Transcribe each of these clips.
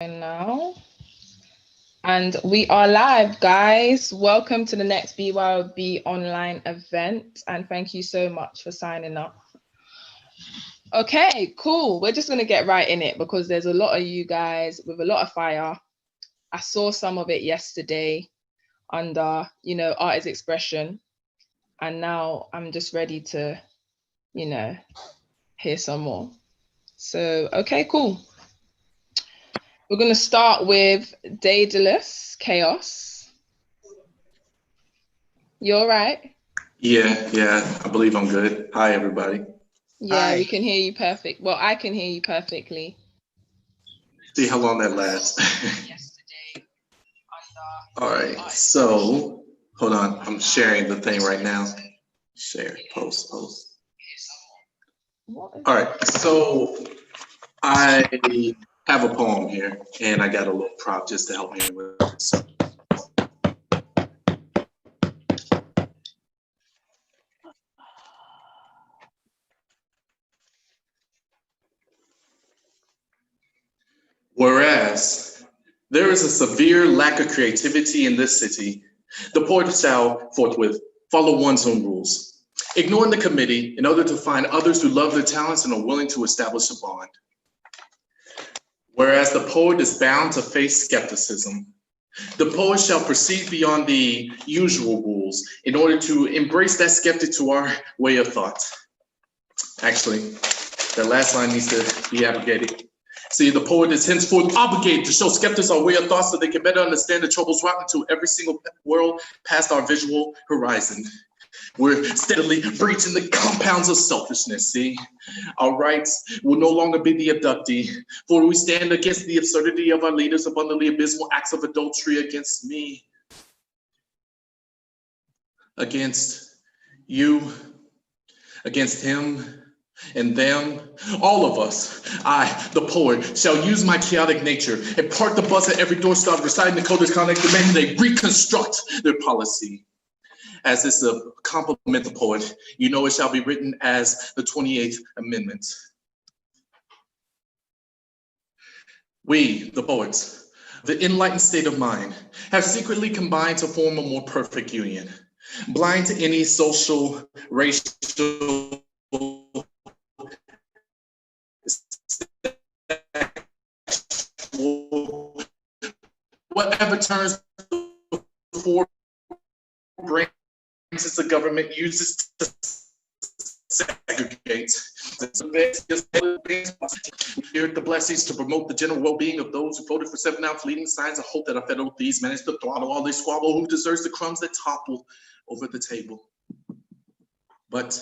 Now, and we are live, guys. Welcome to the next BYOB online event, and thank you so much for signing up. Okay, cool. We're just going to get right in it because there's a lot of you guys with a lot of fire. I saw some of it yesterday under, artist expression, and now I'm just ready to, hear some more. So, okay, cool. We're going to start with Daedalus Chaos. You all right? Yeah, I believe I'm good. Hi, everybody. Yeah, Hi. We can hear you perfect. Well, I can hear you perfectly. See how long that lasts. All right, so hold on. I'm sharing the thing right now. Share, post. All right, so I have a poem here, and I got a little prop just to help me with it. So. Whereas there is a severe lack of creativity in this city, the poet shall forthwith follow one's own rules, ignoring the committee in order to find others who love their talents and are willing to establish a bond. Whereas the poet is bound to face skepticism, the poet shall proceed beyond the usual rules in order to embrace that skeptic to our way of thought. Actually, that last line needs to be abrogated. See, the poet is henceforth obligated to show skeptics our way of thought so they can better understand the troubles rotten into every single world past our visual horizon. We're steadily breaching the compounds of selfishness, see? Our rights will no longer be the abductee, for we stand against the absurdity of our leaders' abundantly abysmal acts of adultery against me, against you, against him, and them, all of us, I, the poet, shall use my chaotic nature and park the bus at every doorstop, reciting the code of conduct, demanding they reconstruct their policy. As this is a compliment to the poet, you know it shall be written as the 28th Amendment. We, the poets, the enlightened state of mind, have secretly combined to form a more perfect union, blind to any social, racial, whatever turns before brains as the government uses to segregate. Here the blessings to promote the general well-being of those who voted for 7-ounce leading signs of hope that our federal thieves managed to throttle all this squabble who deserves the crumbs that topple over the table. But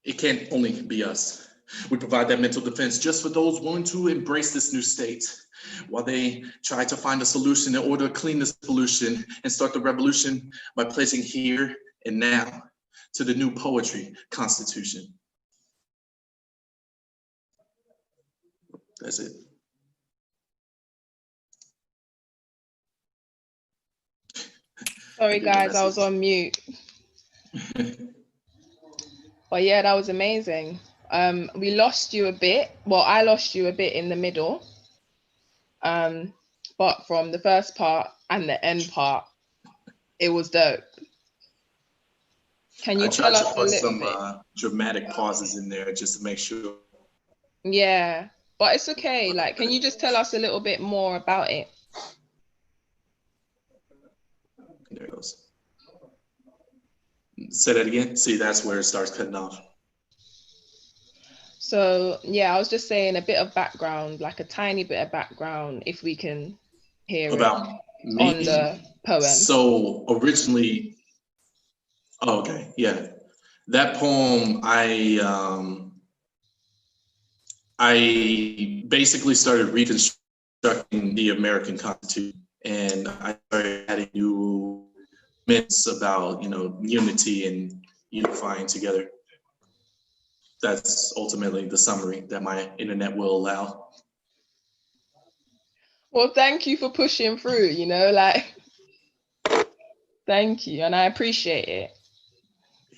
it can't only be us. We provide that mental defense just for those willing to embrace this new state, while they try to find a solution in order to clean this pollution and start the revolution by pledging here and now to the new poetry constitution. That's it. Sorry, guys, I was on mute. But yeah, that was amazing. We lost you a bit. Well, I lost you a bit in the middle. But from the first part and the end part, it was dope. Can you tell us a little bit? Some dramatic pauses in there just to make sure. Yeah, but it's okay. Like, can you just tell us a little bit more about it? There it goes. Say that again. See, that's where it starts cutting off. So yeah, I was just saying a bit of background, like a tiny bit of background, if we can hear about it me? On the poem. So originally, okay, yeah, that poem I basically started reconstructing the American Constitution, and I started adding new myths about unity and unifying together. That's ultimately the summary that my internet will allow. Well, thank you for pushing through, thank you. And I appreciate it.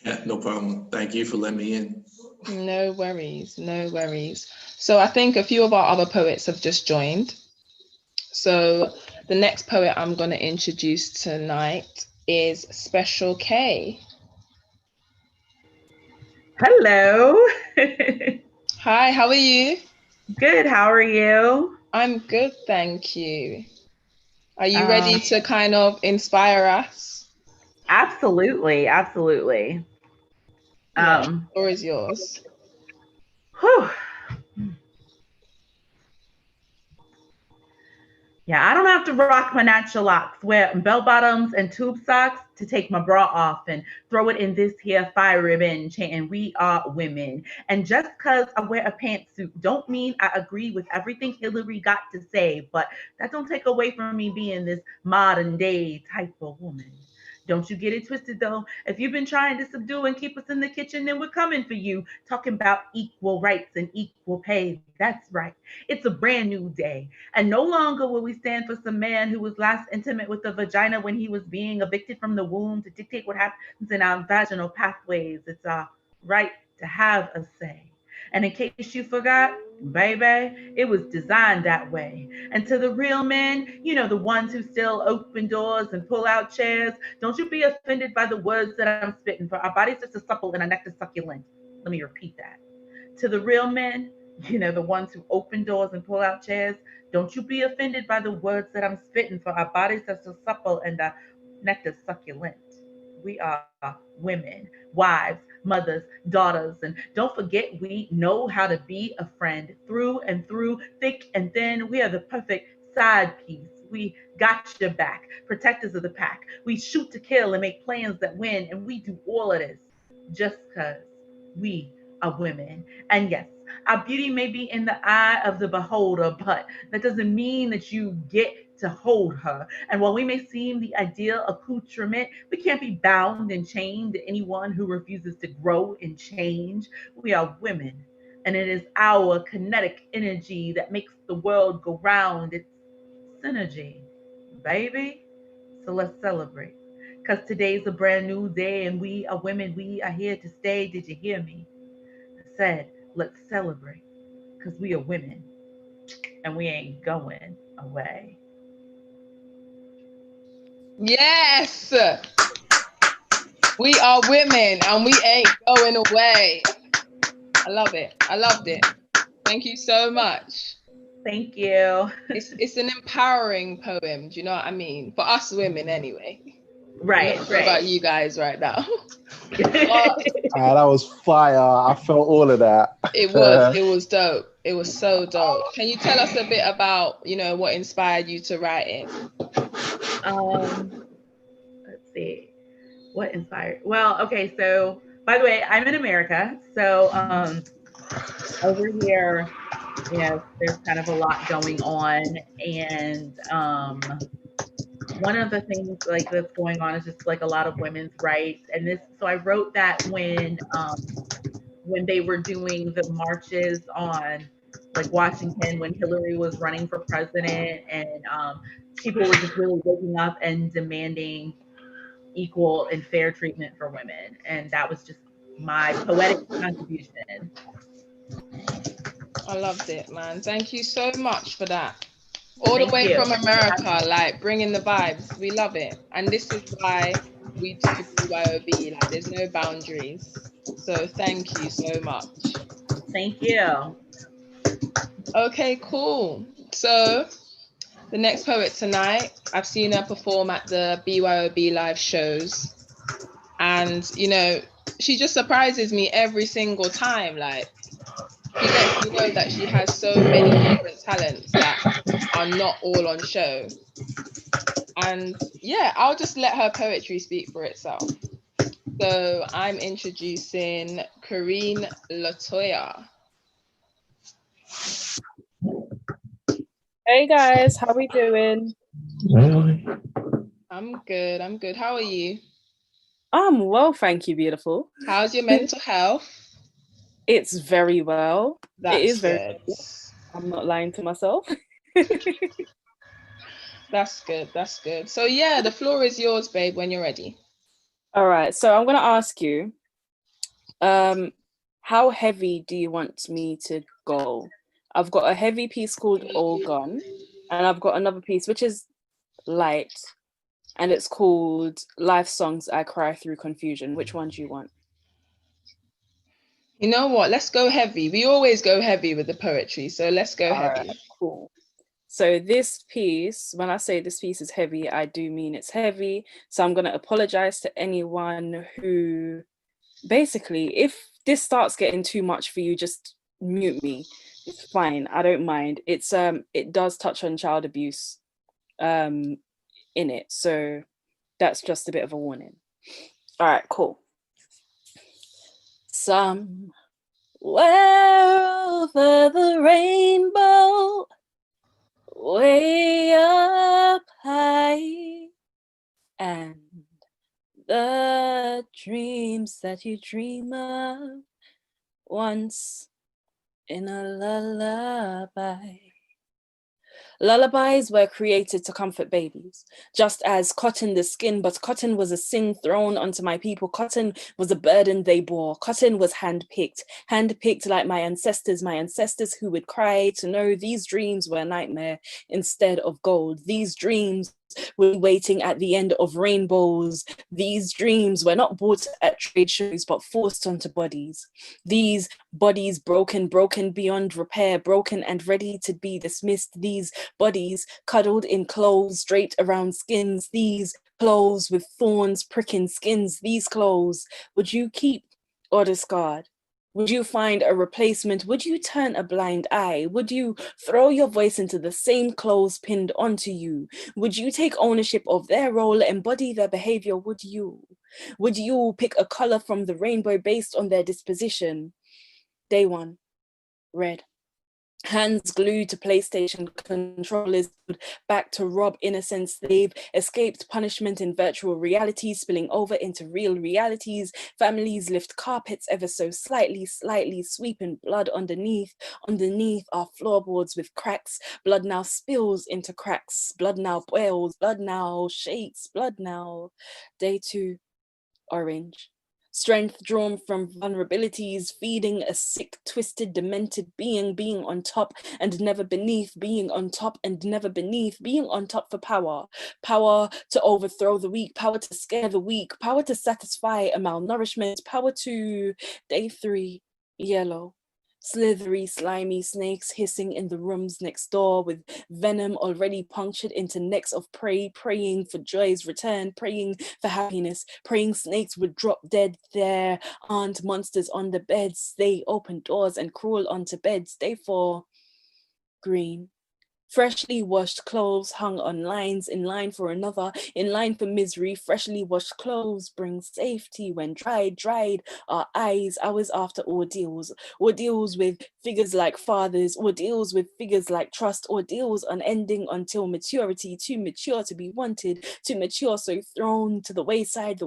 Yeah, no problem. Thank you for letting me in. No worries, no worries. So I think a few of our other poets have just joined. So the next poet I'm going to introduce tonight is Special K. Hello. Hi, how are you? Good. How are you? I'm good, thank you. Are you ready to kind of inspire us? Absolutely. Absolutely. Yeah, the floor is yours. Whew. Yeah, I don't have to rock my natural locks, wear bell bottoms and tube socks to take my bra off and throw it in this here fire ribbon chanting, "We are women." And just because I wear a pantsuit don't mean I agree with everything Hillary got to say, but that don't take away from me being this modern day type of woman. Don't you get it twisted though. If you've been trying to subdue and keep us in the kitchen, then we're coming for you. Talking about equal rights and equal pay. That's right. It's a brand new day. And no longer will we stand for some man who was last intimate with the vagina when he was being evicted from the womb to dictate what happens in our vaginal pathways. It's our right to have a say. And in case you forgot, baby, it was designed that way. And to the real men, the ones who still open doors and pull out chairs, don't you be offended by the words that I'm spitting, for our bodies just as supple and our neck is succulent. Let me repeat that. To the real men, the ones who open doors and pull out chairs, don't you be offended by the words that I'm spitting, for our bodies are so supple and our nectar succulent. We are women, wives, mothers, daughters, and don't forget we know how to be a friend through and through, thick and thin. We are the perfect side piece. We got your back, protectors of the pack. We shoot to kill and make plans that win, and we do all of this just because we are women. And yes, our beauty may be in the eye of the beholder, but that doesn't mean that you get to hold her. And while we may seem the ideal accoutrement, we can't be bound and chained to anyone who refuses to grow and change. We are women, and it is our kinetic energy that makes the world go round. It's synergy, baby. So let's celebrate. Because today's a brand new day, and we are women. We are here to stay. Did you hear me? I said, let's celebrate because we are women and we ain't going away. Yes, we are women and we ain't going away. I love it. I loved it. Thank you so much. Thank you. It's an empowering poem. Do you know what I mean? For us women, anyway. Right. I'm not sure about you guys right now. That was fire. I felt all of that. It was dope. It was so dope. Can you tell us a bit about, what inspired you to write it? Let's see. What inspired? Well, okay, so by the way, I'm in America. So over here, there's kind of a lot going on. And one of the things like that's going on is just like a lot of women's rights. And so I wrote that when they were doing the marches on like Washington, when Hillary was running for president, and people were just really waking up and demanding equal and fair treatment for women. And that was just my poetic contribution. I loved it, man. Thank you so much for that. All the Thank way you. from America, like bringing the vibes. We love it. And this is why we do BYOB. Like, there's no boundaries. So thank you so much. Thank you. Okay, cool. So the next poet tonight, I've seen her perform at the BYOB live shows. And, she just surprises me every single time. Like, she lets me know that she has so many different talents that are not all on show. And yeah, I'll just let her poetry speak for itself. So I'm introducing Karine Latoya. Hey guys, how we doing? I'm good. How are you? I'm well, thank you, beautiful. How's your mental health? It's very well. That's it is very good. well. I'm not lying to myself. That's good. So yeah, the floor is yours, babe, when you're ready. All right, so I'm going to ask you, how heavy do you want me to go? I've got a heavy piece called All Gone, And I've got another piece, which is light, and it's called Life Songs I Cry Through Confusion. Which one do you want? You know what? Let's go heavy. We always go heavy with the poetry, so let's go heavy. Right, cool. So this piece, when I say this piece is heavy, I do mean it's heavy. So I'm going to apologize to anyone who, basically, if this starts getting too much for you, just mute me. It's fine. I don't mind. It does touch on child abuse in it. So that's just a bit of a warning. All right, cool. Somewhere over the rainbow, way up high, and the dreams that you dream of once in a lullaby. Lullabies were created to comfort babies, just as cotton the skin, but cotton was a sin thrown onto my people. Cotton was a burden they bore. Cotton was handpicked like my ancestors who would cry to know these dreams were a nightmare instead of gold. These dreams were waiting at the end of rainbows. These dreams were not bought at trade shows, but forced onto bodies. These bodies broken beyond repair, broken and ready to be dismissed. These bodies cuddled in clothes draped around skins. These clothes with thorns pricking skins. These clothes, would you keep or discard? Would you find a replacement? Would you turn a blind eye? Would you throw your voice into the same clothes pinned onto you? Would you take ownership of their role, embody their behavior? Would you? Would you pick a color from the rainbow based on their disposition? Day one, red. Hands glued to PlayStation controllers, back to rob innocence. They've escaped punishment in virtual reality, spilling over into real realities. Families lift carpets ever so slightly, sweeping blood underneath. Underneath are floorboards with cracks. Blood now spills into cracks. Blood now boils. Blood now shakes. Blood now. Day two, orange. Strength drawn from vulnerabilities, feeding a sick, twisted, demented being on top and never beneath, being on top and never beneath, being on top for power. Power to overthrow the weak, power to scare the weak, power to satisfy a malnourishment, power to. Day three, yellow. Slithery, slimy snakes hissing in the rooms next door with venom already punctured into necks of prey, praying for joy's return, praying for happiness, praying snakes would drop dead. There aren't monsters on the beds. They open doors and crawl onto beds. Day four, green. Freshly washed clothes hung on lines, in line for another, in line for misery. Freshly washed clothes bring safety when dried our eyes, hours after ordeals. Ordeals with figures like fathers, ordeals with figures like trust, ordeals unending until maturity, too mature to be wanted, too mature so thrown to the wayside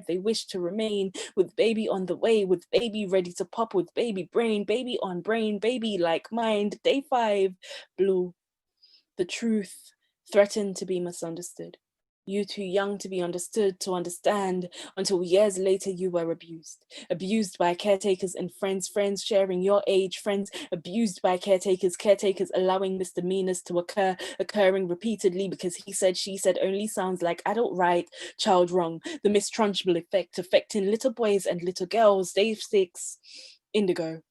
they wish to remain, with baby on the way, with baby ready to pop, with baby brain, baby on brain, baby like mind. Day five, blue. The truth threatened to be misunderstood. You too young to be understood, to understand, until years later you were abused. Abused by caretakers and friends sharing your age, friends abused by caretakers allowing misdemeanors to occurring repeatedly because he said, she said only sounds like adult right, child wrong. The mistrunchable effect affecting little boys and little girls. Day six, indigo.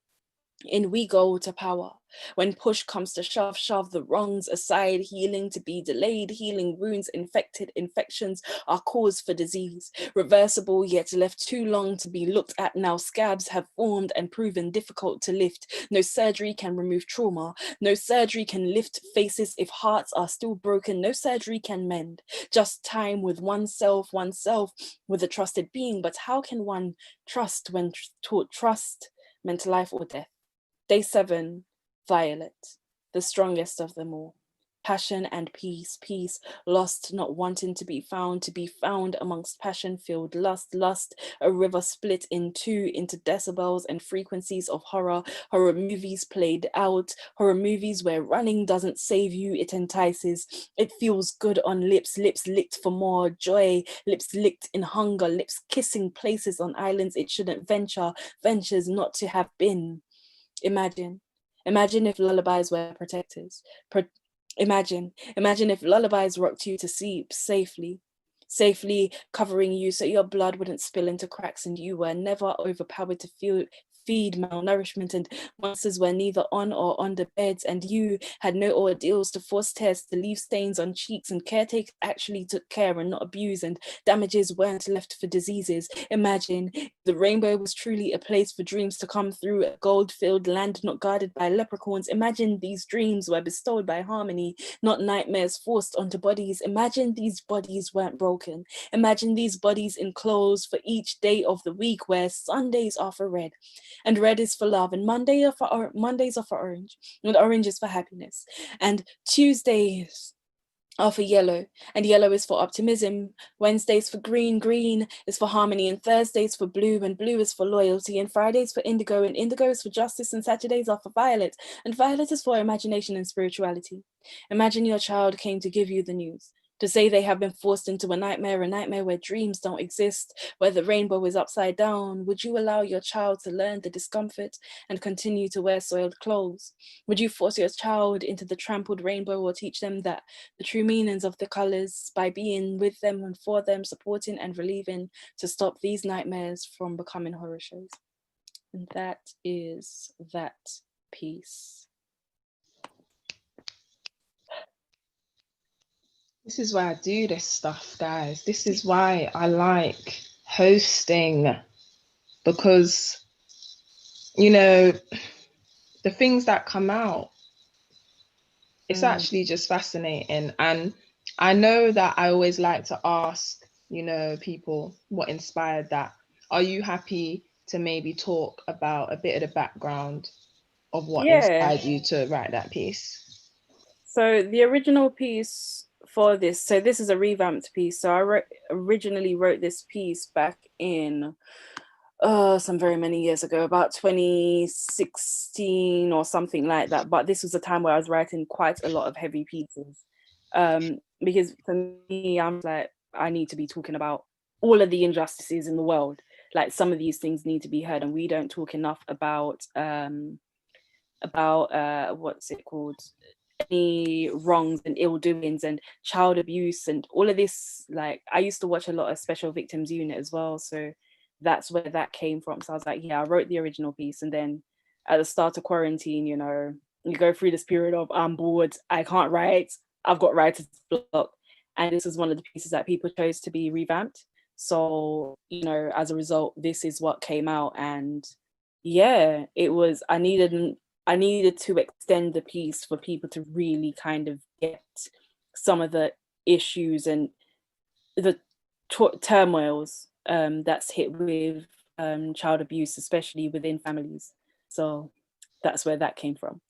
In we go to power. When push comes to shove the wrongs aside, healing to be delayed, healing wounds, infections are cause for disease. Reversible yet left too long to be looked at now. Scabs have formed and proven difficult to lift. No surgery can remove trauma. No surgery can lift faces if hearts are still broken. No surgery can mend. Just time with oneself, with a trusted being. But how can one trust when taught trust meant life or death? Day seven, violet, the strongest of them all. Passion and peace, lost, not wanting to be found amongst passion-filled lust, a river split in two into decibels and frequencies of horror movies played out, horror movies where running doesn't save you, it entices, it feels good on lips licked for more joy, lips licked in hunger, lips kissing places on islands it shouldn't ventures not to have been. Imagine if lullabies were protectors, Imagine if lullabies rocked you to sleep safely covering you so your blood wouldn't spill into cracks and you were never overpowered to feed malnourishment and monsters were neither on or under beds and you had no ordeals to force tears to leave stains on cheeks and caretakers actually took care and not abused and damages weren't left for diseases. Imagine the rainbow was truly a place for dreams to come through a gold-filled land not guarded by leprechauns. Imagine these dreams were bestowed by harmony, not nightmares forced onto bodies. Imagine these bodies weren't broken. Imagine these bodies enclosed for each day of the week where Sundays are for red and red is for love and Mondays are for orange and orange is for happiness and Tuesdays are for yellow and yellow is for optimism. Wednesdays for green, green is for harmony and Thursdays for blue and blue is for loyalty and Fridays for indigo and indigo is for justice and Saturdays are for violet and violet is for imagination and spirituality. Imagine your child came to give you the news, to say they have been forced into a nightmare where dreams don't exist, where the rainbow is upside down. Would you allow your child to learn the discomfort and continue to wear soiled clothes? Would you force your child into the trampled rainbow or teach them that the true meanings of the colors by being with them and for them, supporting and relieving to stop these nightmares from becoming horror shows? And that is that piece. This is why I do this stuff, guys. This is why I like hosting, because, you know, the things that come out, it's actually just fascinating. And I know that I always like to ask, you know, people what inspired that. Are you happy to maybe talk about a bit of the background of what inspired you to write that piece? So the original piece for this, so this is a revamped piece. So I originally wrote this piece back in some very many years ago, about 2016 or something like that. But this was a time where I was writing quite a lot of heavy pieces. Because for me, I'm like, I need to be talking about all of the injustices in the world. Like some of these things need to be heard, and we don't talk enough about what's it called? Any wrongs and ill doings and child abuse and all of this. Like I used to watch a lot of Special Victims Unit as well, so that's where that came from. So I was like, yeah, I wrote the original piece, and then at the start of quarantine, you know, you go through this period of I'm bored, I can't write, I've got writer's block, and this is one of the pieces that people chose to be revamped. So, you know, as a result, this is what came out, and yeah, it was, I needed to extend the piece for people to really kind of get some of the issues and the turmoils that's hit with child abuse, especially within families. So that's where that came from.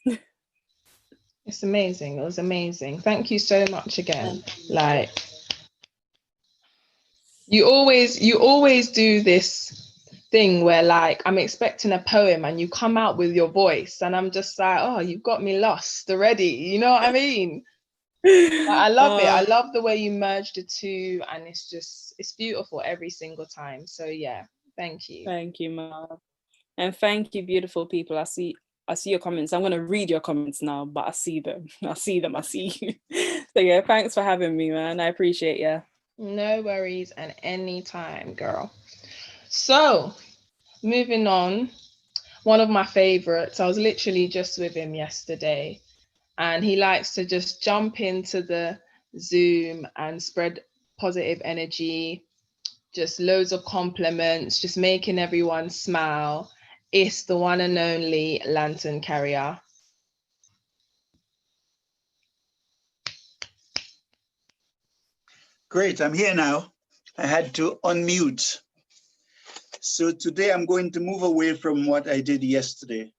It's amazing. It was amazing. Thank you so much again. Like you always do this thing where like I'm expecting a poem and you come out with your voice and I'm just like, oh, you've got me lost already. You know what I mean? I love it. I love the way you merged the two, and it's beautiful every single time. So yeah, thank you. Thank you, Ma. And thank you, beautiful people. I see your comments. I'm gonna read your comments now, but I see them. I see you. So yeah, thanks for having me, man. I appreciate you. No worries, and anytime, girl. So moving on, one of my favorites. I was literally just with him yesterday, and he likes to just jump into the Zoom and spread positive energy, just loads of compliments, just making everyone smile. It's the one and only Lantern Carrier. Great, I'm here now. I had to unmute. So today I'm going to move away from what I did yesterday.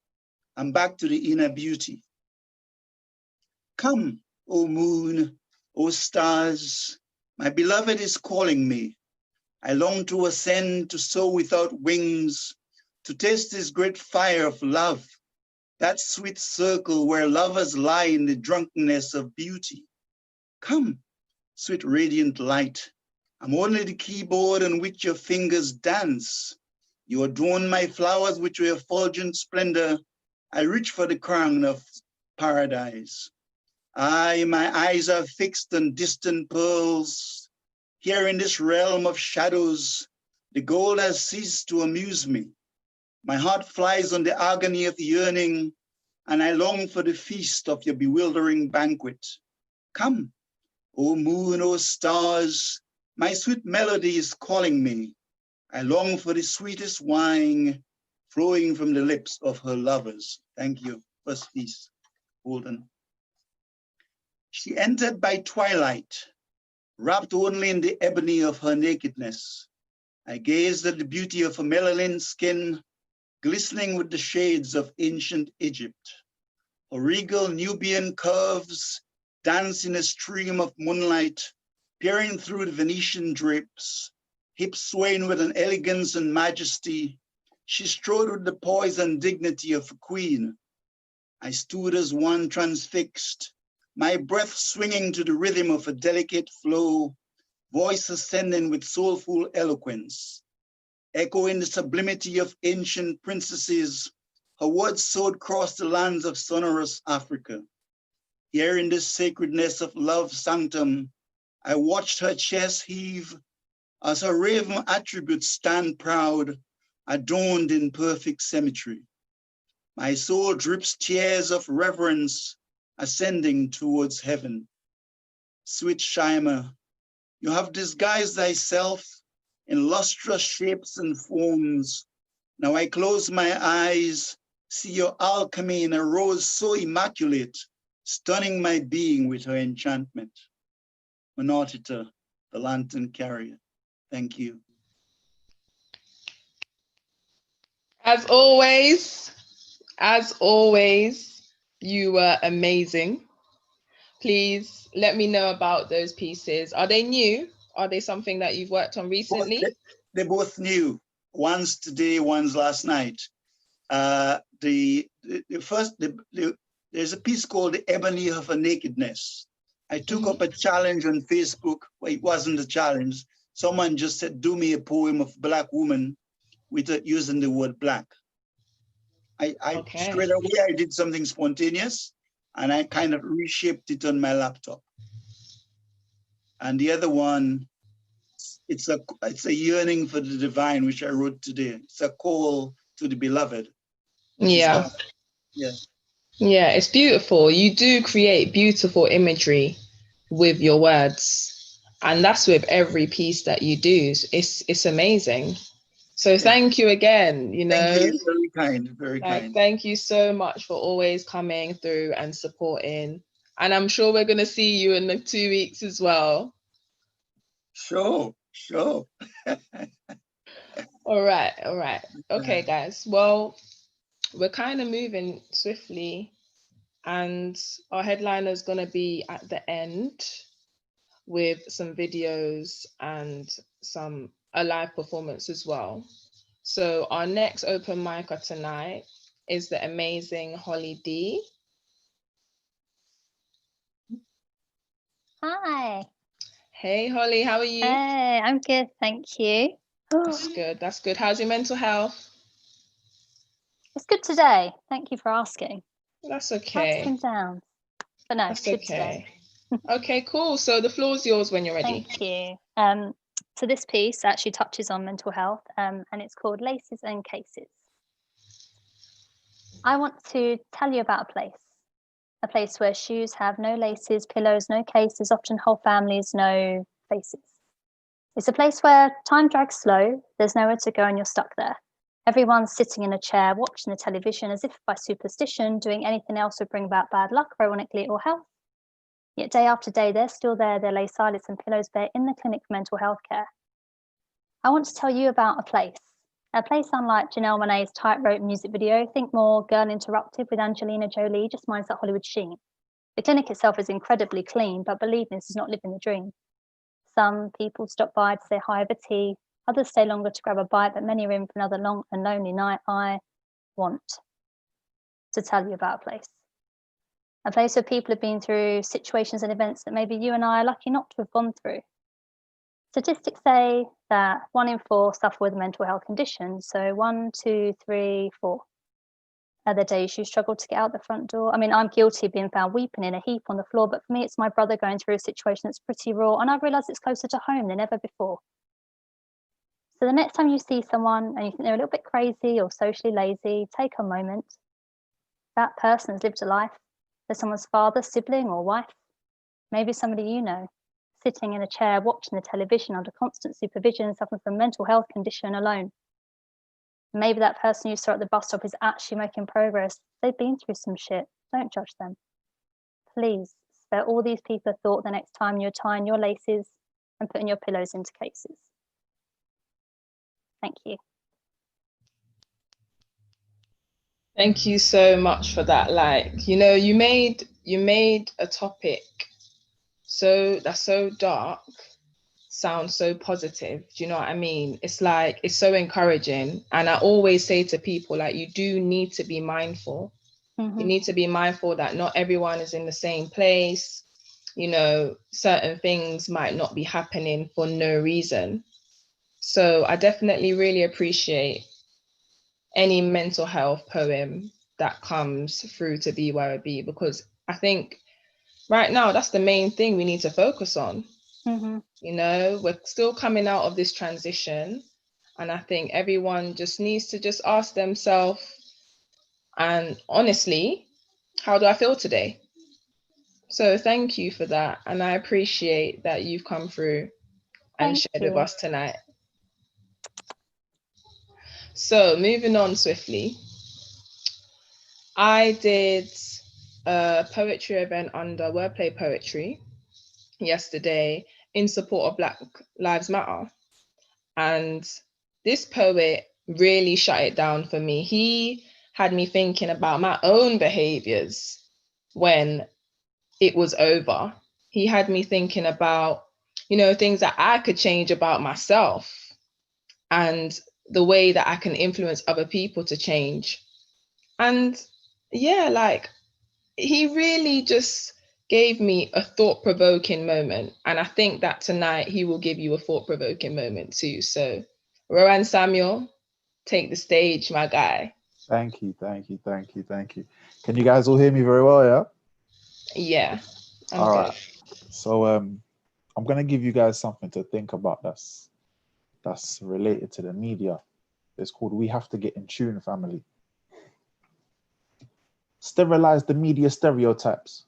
I'm back to the inner beauty. Come, O moon, O stars, my beloved is calling me. I long to ascend, to soar without wings, to taste this great fire of love, that sweet circle where lovers lie in the drunkenness of beauty. Come, sweet radiant light, I'm only the keyboard on which your fingers dance. You adorn my flowers with your effulgent splendor. I reach for the crown of paradise. My eyes are fixed on distant pearls. Here in this realm of shadows, the gold has ceased to amuse me. My heart flies on the agony of yearning, and I long for the feast of your bewildering banquet. Come, O moon, O stars, my sweet melody is calling me. I long for the sweetest wine flowing from the lips of her lovers. Thank you. First piece, Holden. She entered by twilight, wrapped only in the ebony of her nakedness. I gazed at the beauty of her melanin skin, glistening with the shades of ancient Egypt. Her regal Nubian curves dance in a stream of moonlight, peering through the Venetian drapes, hips swaying with an elegance and majesty. She strode with the poise and dignity of a queen. I stood as one transfixed, my breath swinging to the rhythm of a delicate flow, voice ascending with soulful eloquence. Echoing the sublimity of ancient princesses, her words soared across the lands of sonorous Africa. Here in this sacredness of love's sanctum, I watched her chest heave as her raven attributes stand proud, adorned in perfect symmetry. My soul drips tears of reverence, ascending towards heaven. Sweet Shima, you have disguised thyself in lustrous shapes and forms. Now I close my eyes, see your alchemy in a rose so immaculate, stunning my being with her enchantment. Monotita, the lantern carrier. Thank you. As always, you were amazing. Please let me know about those pieces. Are they new? Are they something that you've worked on recently? They're both new. One's today, one's last night. There's a piece called The Ebony of a Nakedness. I took up a challenge on Facebook. Well, it wasn't a challenge. Someone just said, do me a poem of Black woman without using the word Black. Straight away, I did something spontaneous and I kind of reshaped it on my laptop. And the other one, it's a yearning for the divine, which I wrote today. It's a call to the beloved. Yeah. Yeah. Yeah, it's beautiful. You do create beautiful imagery with your words. And that's with every piece that you do. It's amazing. So thank you again, you know. Thank you. Very kind, very kind. Thank you so much for always coming through and supporting. And I'm sure we're going to see you in the 2 weeks as well. Sure. All right. Okay, guys. Well, we're kind of moving swiftly and our headliner is going to be at the end with some videos and a live performance as well. So our next open micer tonight is the amazing Holly D. Hi. Hey Holly, how are you? Hey, I'm good, thank you. That's good. How's your mental health? It's good today. Thank you for asking. That's okay. Ups and downs. But no, That's it's good okay. today. Okay, cool. So the floor's yours when you're ready. Thank you. So this piece actually touches on mental health, and it's called Laces and Cases. I want to tell you about a place where shoes have no laces, pillows, no cases, often whole families, no faces. It's a place where time drags slow, there's nowhere to go and you're stuck there. Everyone's sitting in a chair, watching the television as if by superstition, doing anything else would bring about bad luck, ironically, or health. Yet day after day, they're still there, they lay silence and pillows bare in the clinic for mental health care. I want to tell you about a place unlike Janelle Monáe's tightrope music video. Think more Girl Interrupted with Angelina Jolie, just minus that Hollywood sheen. The clinic itself is incredibly clean, but believe me, this is not living the dream. Some people stop by to say hi over tea, others stay longer to grab a bite, but many are in for another long and lonely night. I want to tell you about a place where people have been through situations and events that maybe you and I are lucky not to have gone through. Statistics say that 1 in 4 suffer with a mental health condition. So 1, 2, 3, 4. Other days you struggle to get out the front door. I mean, I'm guilty of being found weeping in a heap on the floor, but for me, it's my brother going through a situation that's pretty raw, and I realise it's closer to home than ever before. So the next time you see someone and you think they're a little bit crazy or socially lazy, take a moment. That person has lived a life. There's someone's father, sibling, or wife, maybe somebody you know, sitting in a chair watching the television under constant supervision, suffering from a mental health condition alone. Maybe that person you saw at the bus stop is actually making progress. They've been through some shit. Don't judge them. Please spare all these people a thought the next time you're tying your laces and putting your pillows into cases. Thank you. Thank you so much for that. Like, you know, you made a topic that's so dark sound so positive. Do you know what I mean? It's like, it's so encouraging. And I always say to people, like, you do need to be mindful. You need to be mindful that not everyone is in the same place. You know, certain things might not be happening for no reason. So I definitely really appreciate any mental health poem that comes through to BYOB, because I think right now that's the main thing we need to focus on. You know, we're still coming out of this transition, and I think everyone just needs to just ask themselves, and honestly, how do I feel today? So thank you for that, and I appreciate that you've come through and shared with us tonight. So moving on swiftly, I did a poetry event under Wordplay Poetry yesterday in support of Black Lives Matter. And this poet really shut it down for me. He had me thinking about my own behaviors when it was over. He had me thinking about, you know, things that I could change about myself and the way that I can influence other people to change. And yeah, like, he really just gave me a thought-provoking moment. And I think that tonight he will give you a thought-provoking moment too. So Rowan Samuel, take the stage, my guy. Thank you. Can you guys all hear me very well, yeah? Yeah, I'm all good. Right. So I'm gonna give you guys something to think about that's related to the media. It's called We Have to Get in Tune, family. Sterilize the media stereotypes.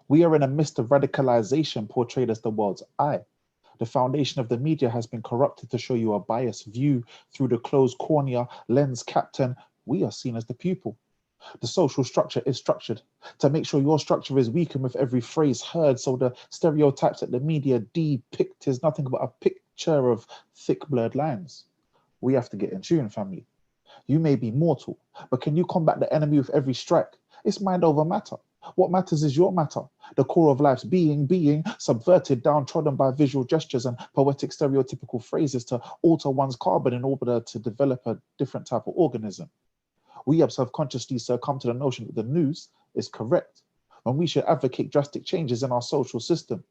We are in a midst of radicalization portrayed as the world's eye. The foundation of the media has been corrupted to show you a biased view through the closed cornea lens captain. We are seen as the pupil. The social structure is structured to make sure your structure is weakened with every phrase heard. So the stereotypes that the media depict is nothing but a picture of thick blurred lines. We have to get in tune, family. You may be mortal, but can you combat the enemy with every strike? It's mind over matter. What matters is your matter. The core of life's being subverted, downtrodden by visual gestures and poetic stereotypical phrases to alter one's carbon in order to develop a different type of organism. We have subconsciously succumbed to the notion that the news is correct when we should advocate drastic changes in our social system.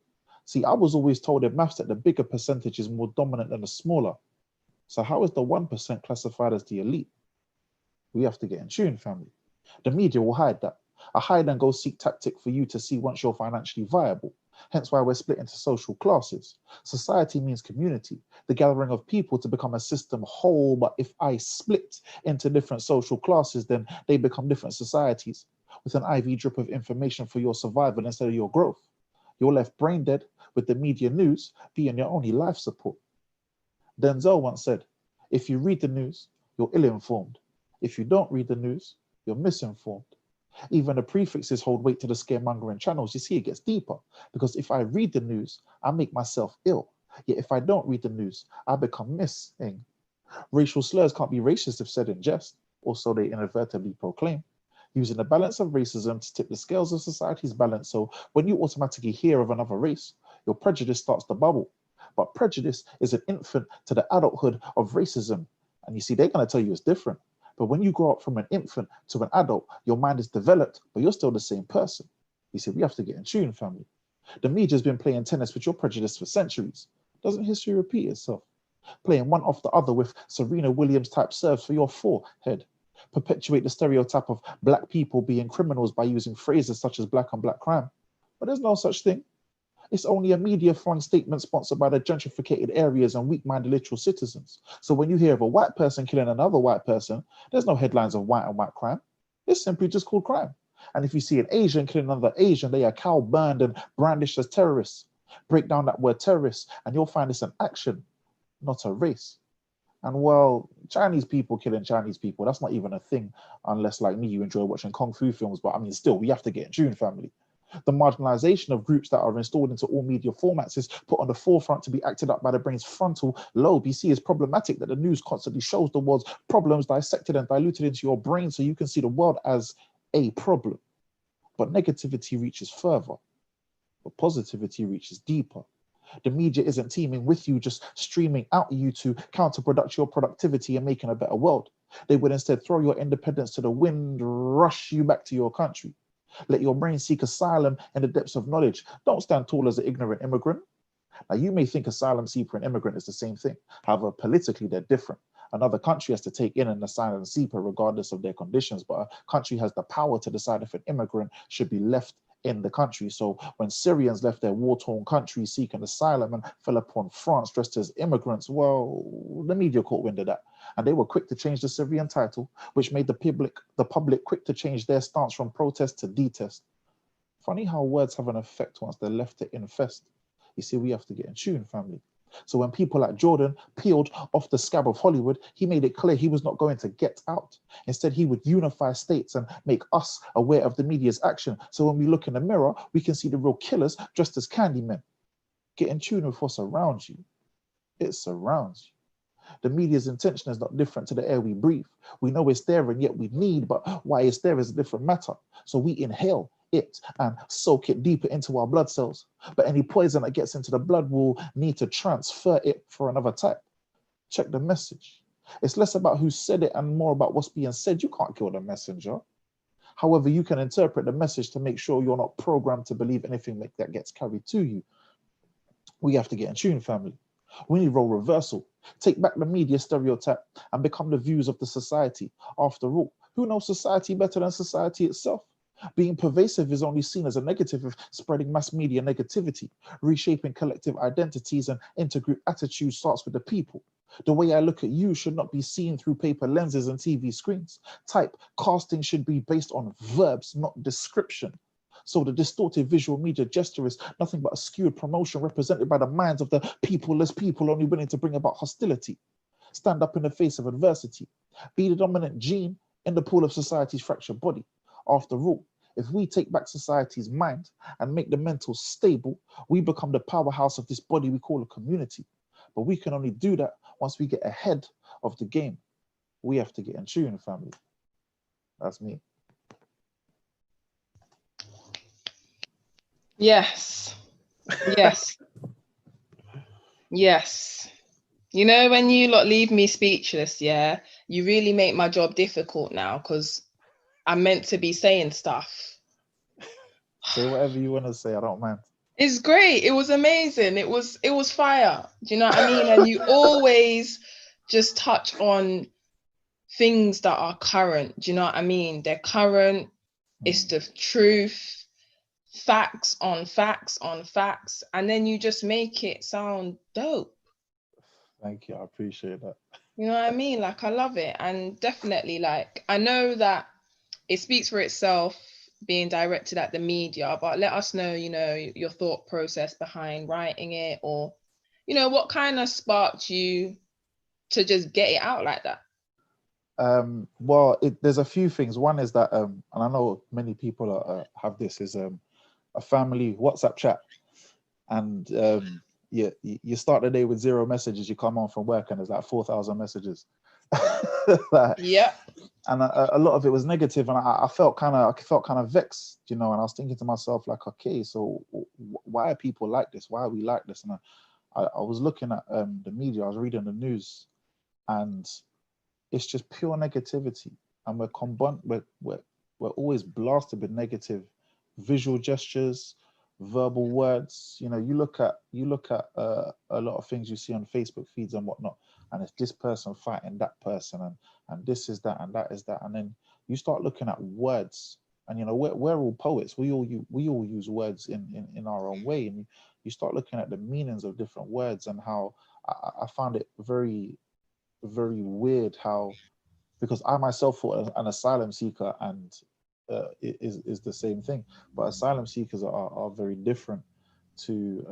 See, I was always told in maths that the bigger percentage is more dominant than the smaller. So how is the 1% classified as the elite? We have to get in tune, family. The media will hide that. A hide and go seek tactic for you to see once you're financially viable. Hence why we're split into social classes. Society means community, the gathering of people to become a system whole. But if I split into different social classes, then they become different societies with an IV drip of information for your survival instead of your growth. You're left brain dead with the media news being your only life support. Denzel once said, if you read the news, you're ill-informed. If you don't read the news, you're misinformed. Even the prefixes hold weight to the scaremongering channels. You see, it gets deeper, because if I read the news, I make myself ill. Yet if I don't read the news, I become missing. Racial slurs can't be racist if said in jest, or so they inadvertently proclaim, using the balance of racism to tip the scales of society's balance. So when you automatically hear of another race, your prejudice starts to bubble. But prejudice is an infant to the adulthood of racism. And you see, they're going to tell you it's different. But when you grow up from an infant to an adult, your mind is developed, but you're still the same person. You see, we have to get in tune, family. The media's been playing tennis with your prejudice for centuries. Doesn't history repeat itself? Playing one off the other with Serena Williams type serves for your forehead. perpetuate the stereotype of black people being criminals by using phrases such as black on black crime. But there's no such thing. It's only a media flung statement sponsored by the gentrificated areas and weak-minded literal citizens. So when you hear of a white person killing another white person, there's no headlines of white on white crime. It's simply just called crime. And if you see an Asian killing another Asian, they are cow burned and brandished as terrorists. Break down that word terrorist and you'll find it's an action, not a race. And well, Chinese people killing Chinese people, that's not even a thing unless, like me, you enjoy watching Kung Fu films. But I mean, still, we have to get in tune, family. The marginalization of groups that are installed into all media formats is put on the forefront to be acted up by the brain's frontal lobe. You see, it's problematic that the news constantly shows the world's problems dissected and diluted into your brain so you can see the world as a problem. But negativity reaches further, but positivity reaches deeper. The media isn't teaming with you, just streaming out you to counterproduct your productivity and making a better world. They would instead throw your independence to the wind, rush you back to your country. Let your brain seek asylum in the depths of knowledge. Don't stand tall as an ignorant immigrant. Now, you may think asylum seeker and immigrant is the same thing. However, politically, they're different. Another country has to take in an asylum seeker regardless of their conditions, but a country has the power to decide if an immigrant should be left in the country. So when Syrians left their war-torn country seeking asylum and fell upon France dressed as immigrants, well, the media caught wind of that. And they were quick to change the Syrian title, which made the public quick to change their stance from protest to detest. Funny how words have an effect once they're left to infest. You see, we have to get in tune, family. So when people like Jordan peeled off the scab of Hollywood, he made it clear he was not going to get out. Instead, he would unify states and make us aware of the media's action. So when we look in the mirror, we can see the real killers dressed as Candymen. Get in tune with what surrounds you. It surrounds you. The media's intention is not different to the air we breathe. We know it's there and yet we need, but why it's there is a different matter. So we inhale it and soak it deeper into our blood cells. But any poison that gets into the blood will need to transfer it for another type. Check the message. It's less about who said it and more about what's being said. You can't kill the messenger. However, you can interpret the message to make sure you're not programmed to believe anything that gets carried to you. We have to get in tune, family. We need role reversal. Take back the media stereotype and become the views of the society. After all, who knows society better than society itself? Being pervasive is only seen as a negative if spreading mass media negativity. Reshaping collective identities and intergroup attitudes starts with the people. The way I look at you should not be seen through paper lenses and TV screens. Type casting should be based on verbs, not description. So the distorted visual media gesture is nothing but a skewed promotion represented by the minds of the peopleless people only willing to bring about hostility. Stand up in the face of adversity. Be the dominant gene in the pool of society's fractured body. After all, if we take back society's mind and make the mental stable, we become the powerhouse of this body we call a community. But we can only do that once we get ahead of the game. We have to get in tune, family. That's me. Yes. Yes. Yes. You know, when you lot leave me speechless, yeah, you really make my job difficult now because I'm meant to be saying stuff. Say whatever you want to say, I don't mind. It's great. It was amazing. It was fire. Do you know what I mean? And you always just touch on things that are current. Do you know what I mean? They're current. It's the truth. Facts on facts on facts. And then you just make it sound dope. Thank you. I appreciate that. You know what I mean? Like, I love it. And definitely, like, I know that it speaks for itself being directed at the media, but let us know, you know, your thought process behind writing it, or, you know, what kind of sparked you to just get it out like that? Well, there's a few things. One is that, and I know many people have this, is a family WhatsApp chat. And you start the day with 0 messages, you come home from work and there's like 4,000 messages. Like, yeah. And a lot of it was negative, and I felt kind of vexed, you know. And I was thinking to myself, like, okay, so why are people like this? Why are we like this? And I was looking at the media, I was reading the news, and it's just pure negativity. And we're always blasted with negative visual gestures, verbal words. You know, you look at a lot of things you see on Facebook feeds and whatnot, and it's this person fighting that person, and this is that and that is that, and then you start looking at words, and we're all poets. We all use words in our own way, and you start looking at the meanings of different words, and how I found it very, very weird how, because I myself thought an asylum seeker and is the same thing, but asylum seekers are very different to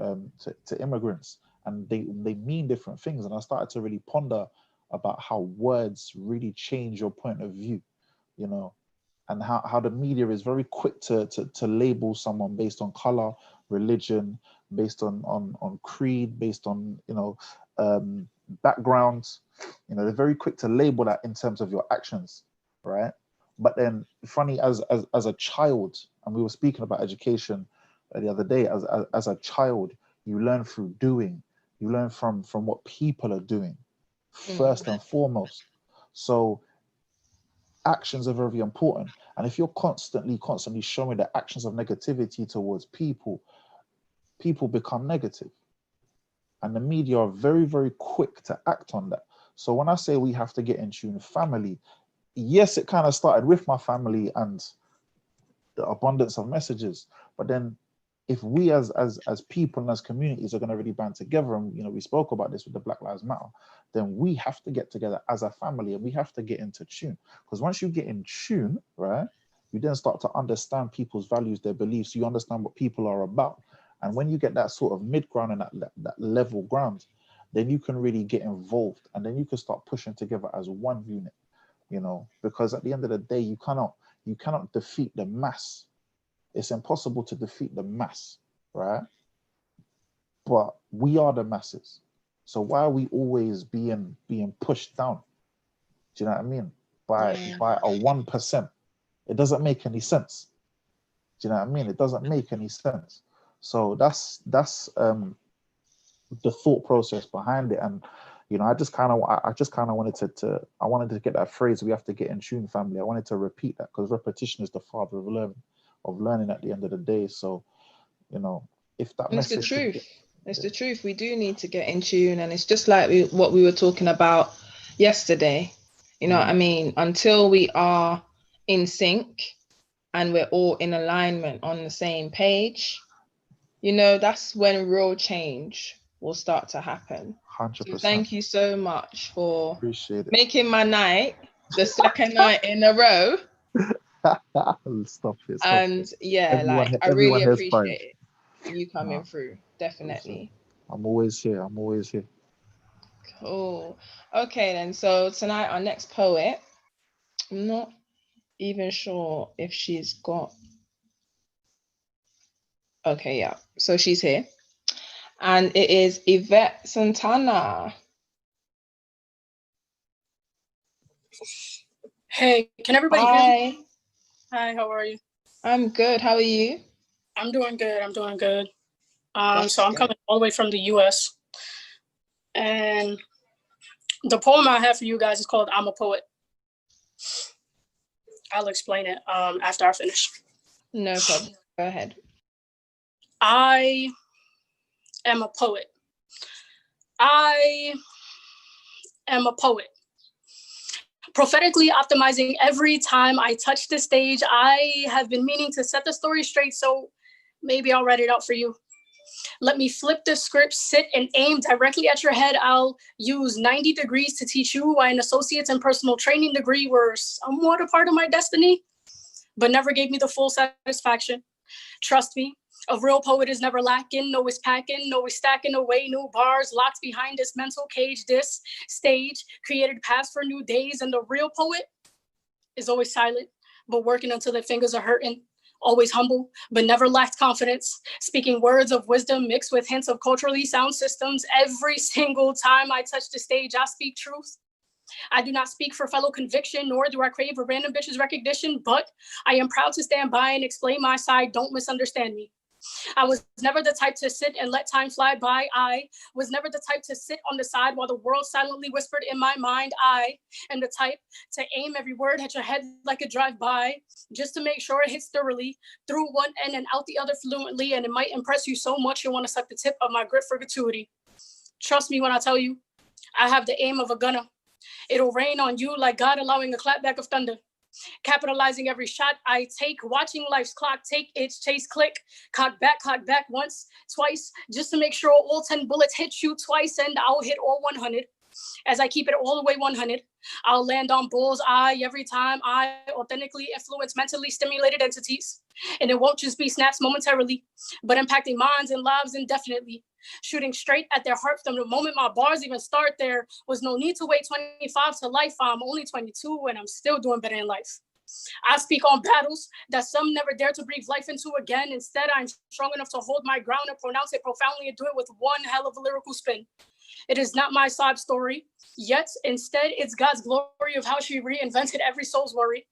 immigrants, and they mean different things. And I started to really ponder about how words really change your point of view, and how the media is very quick to label someone based on color, religion, based on creed, based on backgrounds. They're very quick to label that in terms of your actions, right? But then, funny, as a child, and we were speaking about education the other day, as a child, you learn through doing. You learn from what people are doing, first and foremost. So actions are very important. And if you're constantly showing the actions of negativity towards people become negative. And the media are very, very quick to act on that. So when I say we have to get in tune with family, yes, it kind of started with my family and the abundance of messages. But then if we as people and as communities are going to really band together, and we spoke about this with the Black Lives Matter, then we have to get together as a family, and we have to get into tune. Because once you get in tune, right, you then start to understand people's values, their beliefs. You understand what people are about. And when you get that sort of mid-ground and that level ground, then you can really get involved, and then you can start pushing together as one unit, because at the end of the day, you cannot defeat the mass. It's impossible to defeat the mass, right? But we are the masses. So why are we always being pushed down? Do you know what I mean? By a 1%. It doesn't make any sense. Do you know what I mean? It doesn't make any sense. So that's the thought process behind it. And I just kind of wanted to get that phrase, we have to get in tune, family. I wanted to repeat that, because repetition is the father of learning at the end of the day. So, if that it's message, the truth. It's the truth. We do need to get in tune, and it's just like what we were talking about yesterday. What I mean? Until we are in sync and we're all in alignment on the same page, that's when real change will start to happen. 100%. So thank you so much for appreciate it. Making my night, the second night in a row. Stop it. And I really appreciate you coming through. Definitely. I'm always here. Cool. Okay, then. So tonight, our next poet, I'm not even sure if she's got. Okay, yeah. So she's here. And it is Yvette Santana. Hey, can everybody hear me? Hi, how are you? I'm good. How are you? I'm doing good. So I'm coming all the way from the US. And the poem I have for you guys is called I'm a Poet. I'll explain it after I finish. No problem. Go ahead. I am a poet. I am a poet. Prophetically optimizing every time I touch the stage. I have been meaning to set the story straight, so maybe I'll write it out for you. Let me flip the script, sit and aim directly at your head. I'll use 90 degrees to teach you why an associate's and personal training degree were somewhat a part of my destiny, but never gave me the full satisfaction. Trust me, a real poet is never lacking. No, it's packing. No, it's stacking away new bars locked behind this mental cage. This stage created paths for new days. And the real poet is always silent, but working until their fingers are hurting. Always humble, but never lacked confidence. Speaking words of wisdom mixed with hints of culturally sound systems. Every single time I touch the stage, I speak truth. I do not speak for fellow conviction, nor do I crave a random bitch's recognition, but I am proud to stand by and explain my side. Don't misunderstand me. I was never the type to sit and let time fly by. I was never the type to sit on the side while the world silently whispered in my mind. I am the type to aim every word at your head like a drive-by, just to make sure it hits thoroughly through one end and out the other fluently. And it might impress you so much you'll want to suck the tip of my grip for gratuity. Trust me when I tell you, I have the aim of a gunner. It'll rain on you like God allowing a clapback of thunder. Capitalizing every shot I take, watching life's clock take its chase, click, cock back once, twice, just to make sure all 10 bullets hit you twice, and I'll hit all 100. As I keep it all the way 100, I'll land on bull's eye every time I authentically influence mentally stimulated entities. And it won't just be snaps momentarily, but impacting minds and lives indefinitely. Shooting straight at their heart from the moment my bars even start. There was no need to wait 25 to life. I'm only 22 and I'm still doing better in life. I speak on battles that some never dare to breathe life into again. Instead, I'm strong enough to hold my ground and pronounce it profoundly and do it with one hell of a lyrical spin. It is not my sob story, yet instead it's God's glory of how she reinvented every soul's worry.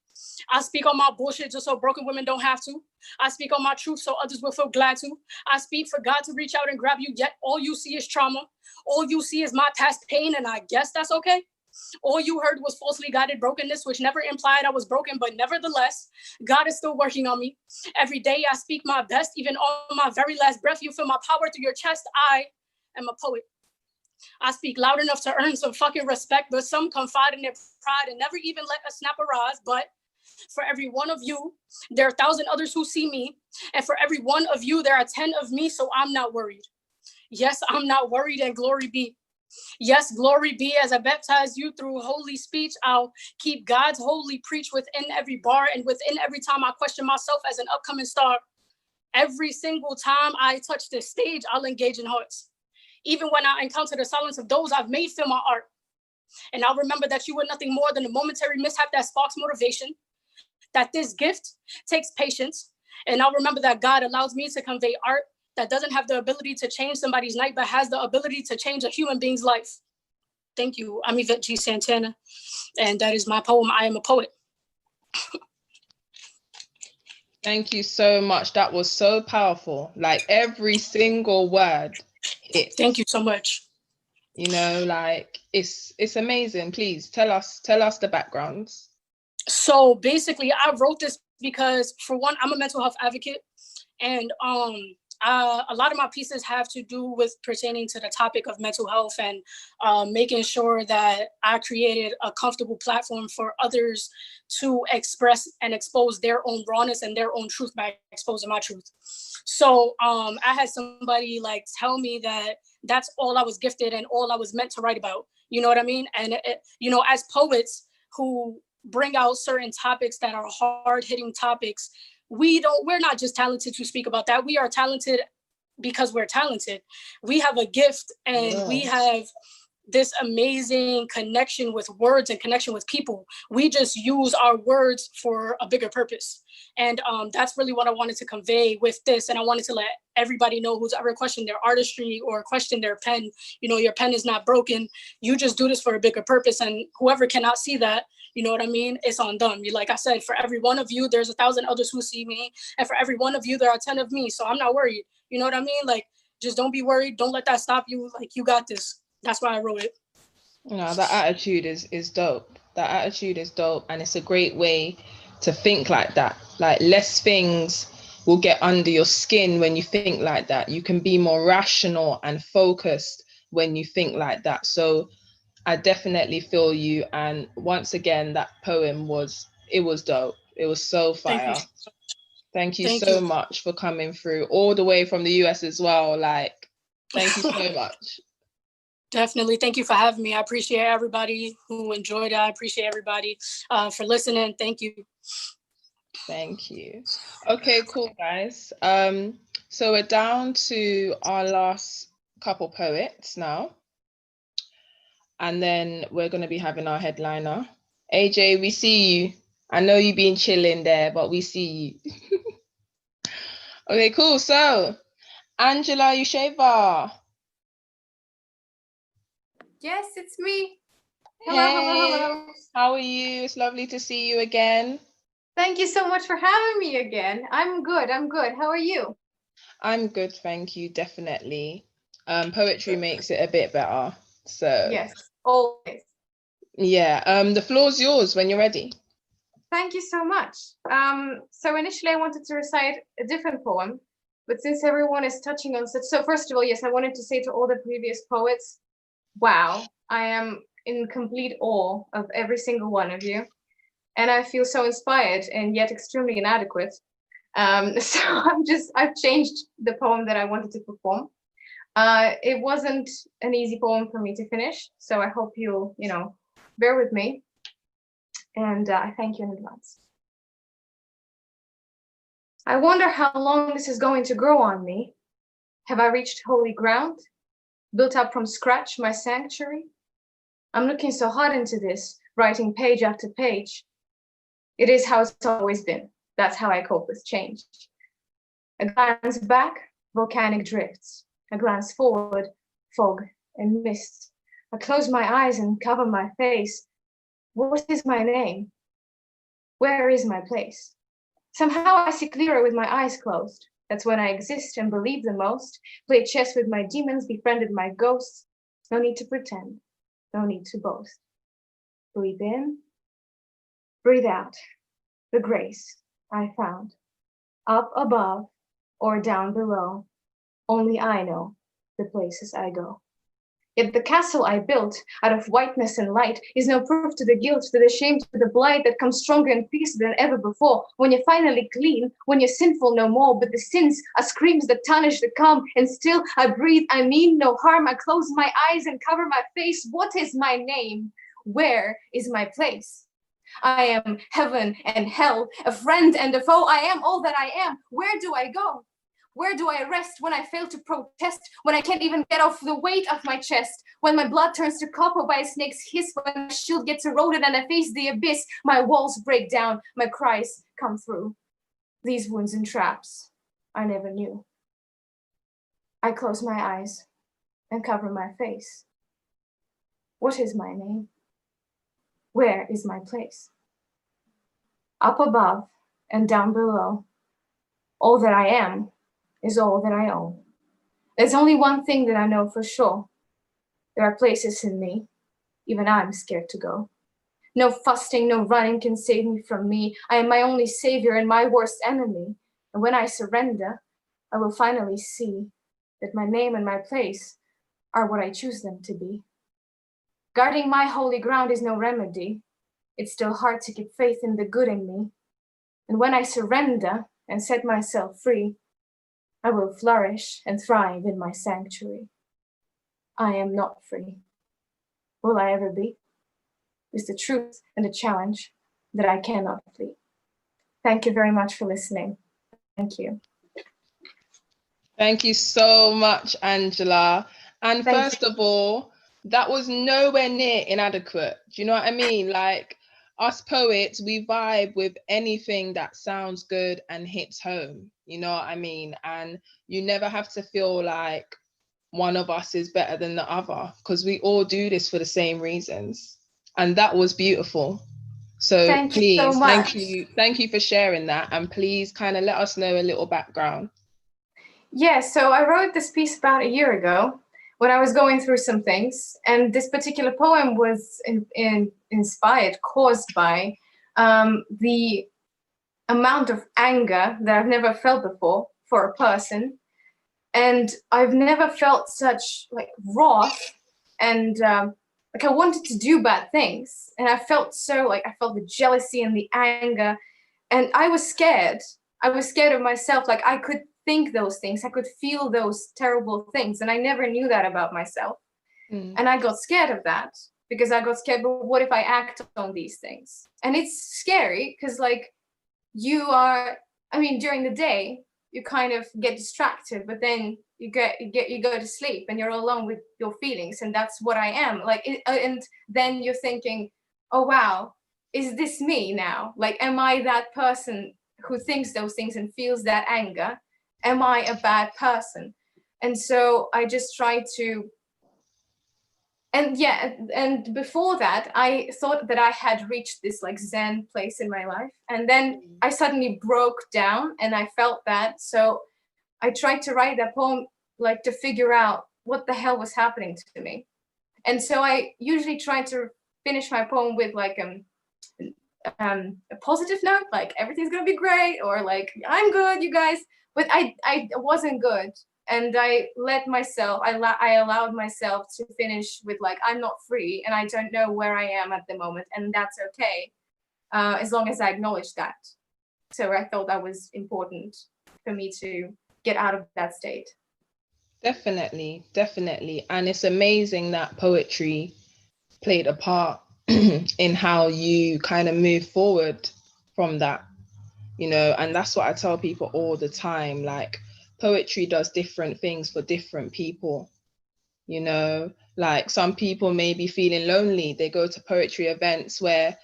I speak on my bullshit just so broken women don't have to. I speak on my truth so others will feel glad to. I speak for God to reach out and grab you, yet all you see is trauma. All you see is my past pain, and I guess that's okay. All you heard was falsely guided brokenness, which never implied I was broken, but nevertheless, God is still working on me. Every day I speak my best, even on my very last breath, you feel my power through your chest. I am a poet. I speak loud enough to earn some fucking respect, but some confide in their pride and never even let a snap arise. But for every one of you, there are 1,000 others who see me. And for every one of you, there are 10 of me, so I'm not worried. Yes, I'm not worried, and glory be. Yes, glory be. As I baptize you through holy speech, I'll keep God's holy preach within every bar and within every time I question myself as an upcoming star. Every single time I touch this stage, I'll engage in hearts. Even when I encounter the silence of those I've made feel my art. And I'll remember that you were nothing more than a momentary mishap that sparks motivation, that this gift takes patience. And I'll remember that God allows me to convey art that doesn't have the ability to change somebody's night, but has the ability to change a human being's life. Thank you. I'm Yvette G. Santana, and that is my poem, I Am a Poet. Thank you so much. That was so powerful. Like every single word hit. Thank you so much. You know, like it's amazing. Please tell us the backgrounds. So basically, I wrote this because, for one, I'm a mental health advocate, and a lot of my pieces have to do with pertaining to the topic of mental health and making sure that I created a comfortable platform for others to express and expose their own rawness and their own truth by exposing my truth. So I had somebody like tell me that that's all I was gifted and all I was meant to write about. You know what I mean? And, you know, as poets who bring out certain topics that are hard-hitting topics, we're not just talented to speak about that. We are talented because we're talented. We have a gift, and we have this amazing connection with words and connection with people. We just use our words for a bigger purpose. And that's really what I wanted to convey with this. And I wanted to let everybody know who's ever questioned their artistry or questioned their pen, you know, your pen is not broken. You just do this for a bigger purpose. And whoever cannot see that, you know what I mean? It's on them. Like I said, for every one of you, there's 1,000 others who see me. And for every one of you, there are 10 of me. So I'm not worried. You know what I mean? Like, just don't be worried. Don't let that stop you. Like, you got this. That's why I wrote it. No, that attitude is dope. That attitude is dope. And it's a great way to think like that. Like, less things will get under your skin when you think like that. You can be more rational and focused when you think like that. So I definitely feel you. And once again, that poem was dope. It was so fire. Thank you so much for coming through all the way from the US as well. Like, thank you so much. Definitely. Thank you for having me. I appreciate everybody who enjoyed it. I appreciate everybody for listening. Thank you. Thank you. Okay, cool, guys. So we're down to our last couple poets now. And then we're going to be having our headliner. AJ, we see you. I know you've been chilling there, but we see you. Okay, cool. So, Angela Yusheva. Yes, it's me. Hello, hello. How are you? It's lovely to see you again. Thank you so much for having me again. I'm good. How are you? I'm good, thank you, definitely. Poetry makes it a bit better. So yes, always. Yeah, the floor's yours when you're ready. Thank you so much. So initially I wanted to recite a different poem, but since everyone is touching on such, so first of all, yes, I wanted to say to all the previous poets, wow, I am in complete awe of every single one of you. And I feel so inspired and yet extremely inadequate. So I've changed the poem that I wanted to perform. It wasn't an easy poem for me to finish, so I hope you'll, bear with me. And I thank you in advance. I wonder how long this is going to grow on me. Have I reached holy ground? Built up from scratch my sanctuary? I'm looking so hard into this, writing page after page. It is how it's always been. That's how I cope with change. A glance back, volcanic drifts. A glance forward, fog and mist. I close my eyes and cover my face. What is my name? Where is my place? Somehow I see clearer with my eyes closed. That's when I exist and believe the most. Played chess with my demons, befriended my ghosts. No need to pretend, no need to boast. Breathe in, breathe out. The grace I found. Up above or down below. Only I know the places I go. Yet the castle I built out of whiteness and light is no proof to the guilt, to the shame, to the blight that comes stronger and fiercer than ever before. When you're finally clean, when you're sinful no more, but the sins are screams that tarnish the calm, and still I breathe, I mean no harm. I close my eyes and cover my face. What is my name? Where is my place? I am heaven and hell, a friend and a foe. I am all that I am. Where do I go? Where do I rest when I fail to protest, when I can't even get off the weight of my chest, when my blood turns to copper by a snake's hiss, when my shield gets eroded and I face the abyss, my walls break down, my cries come through. These wounds and traps I never knew. I close my eyes and cover my face. What is my name? Where is my place? Up above and down below, all that I am is all that I own. There's only one thing that I know for sure. There are places in me, even I'm scared to go. No fussing, no running can save me from me. I am my only savior and my worst enemy. And when I surrender, I will finally see that my name and my place are what I choose them to be. Guarding my holy ground is no remedy. It's still hard to keep faith in the good in me. And when I surrender and set myself free, I will flourish and thrive in my sanctuary. I am not free. Will I ever be? Is the truth and the challenge that I cannot flee. Thank you very much for listening. Thank you. Thank you so much, Angela. And first of all, that was nowhere near inadequate. Do you know what I mean? Like, us poets, we vibe with anything that sounds good and hits home. You know what I mean? And you never have to feel like one of us is better than the other, because we all do this for the same reasons. And that was beautiful. So thank you for sharing that. And please kind of let us know a little background. Yeah, so I wrote this piece about a year ago when I was going through some things, and this particular poem was caused by the amount of anger that I've never felt before for a person. And I've never felt such like wrath and like I wanted to do bad things. And I felt the jealousy and the anger, and I was scared. I was scared of myself. Like I could think those things, I could feel those terrible things, and I never knew that about myself. And I got scared of that because I got scared, but what if I act on these things? And it's scary because like during the day you kind of get distracted, but then you go to sleep and you're alone with your feelings, and that's what I am. And then you're thinking, oh wow, is this me now? Like, am I that person who thinks those things and feels that anger? Am I a bad person? And so I just tried to, and before that, I thought that I had reached this like Zen place in my life. And then I suddenly broke down and I felt that. So I tried to write that poem, like to figure out what the hell was happening to me. And so I usually try to finish my poem with like a positive note, like everything's gonna be great, or like I'm good, you guys. But I wasn't good. And I allowed myself to finish with like, I'm not free and I don't know where I am at the moment, and that's okay, as long as I acknowledge that. So I felt that was important for me to get out of that state. Definitely, definitely. And it's amazing that poetry played a part in how you kind of move forward from that, you know, and that's what I tell people all the time. Like, poetry does different things for different people, you know, like some people may be feeling lonely. They go to poetry events where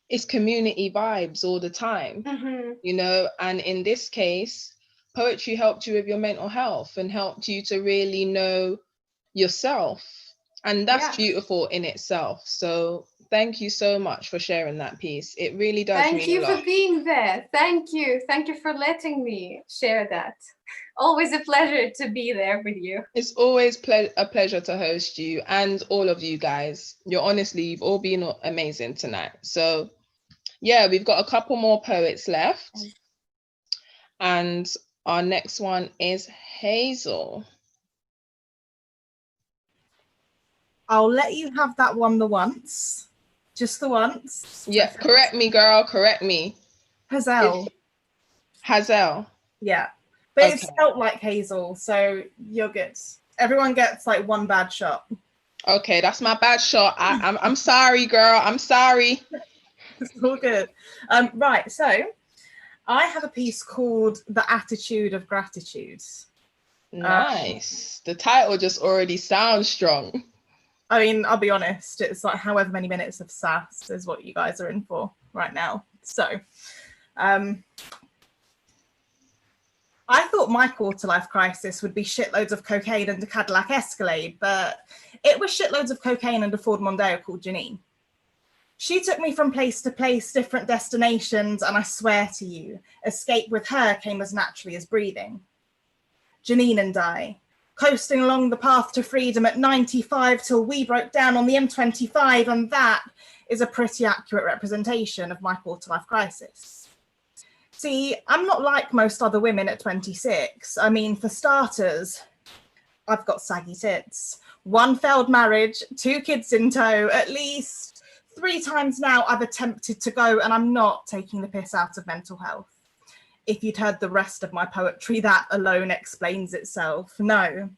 it's community vibes all the time, you know, and in this case, poetry helped you with your mental health and helped you to really know yourself. And that's beautiful in itself. So thank you so much for sharing that piece. It really does Thank mean you a lot. for being there. Thank you. Thank you for letting me share that. Always a pleasure to be there with you. It's always a pleasure to host you and all of you guys. You've all been amazing tonight. So yeah, we've got a couple more poets left. And our next one is Hazel. I'll let you have that one the once. Just the once. Yeah, correct me, girl. Correct me. Hazel. Hazel. Yeah. But Okay. It's spelt like Hazel, so you're good. Everyone gets like one bad shot. Okay, that's my bad shot. I'm sorry, girl. I'm sorry. It's all good. Right, so I have a piece called The Attitude of Gratitude. Nice. The title just already sounds strong. I mean, I'll be honest, it's like however many minutes of sass is what you guys are in for right now. So, I thought my quarter-life crisis would be shitloads of cocaine and a Cadillac Escalade, but it was shitloads of cocaine and a Ford Mondeo called Janine. She took me from place to place, different destinations, and I swear to you, escape with her came as naturally as breathing. Janine and I, coasting along the path to freedom at 95 till we broke down on the M25, and that is a pretty accurate representation of my quarter-life crisis. See, I'm not like most other women at 26. I mean, for starters, I've got saggy tits, 1 failed marriage, 2 kids in tow, at least 3 times now I've attempted to go, and I'm not taking the piss out of mental health. If you'd heard the rest of my poetry, that alone explains itself. No.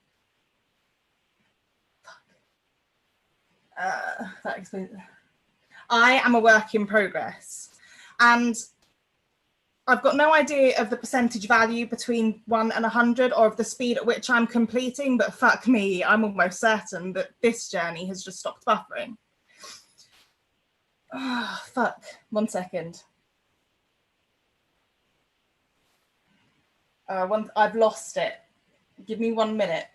That explains it. I am a work in progress, and I've got no idea of the percentage value between 1 and 100 or of the speed at which I'm completing, but fuck me, I'm almost certain that this journey has just stopped buffering. Oh, fuck. 1 second. I've lost it. Give me 1 minute.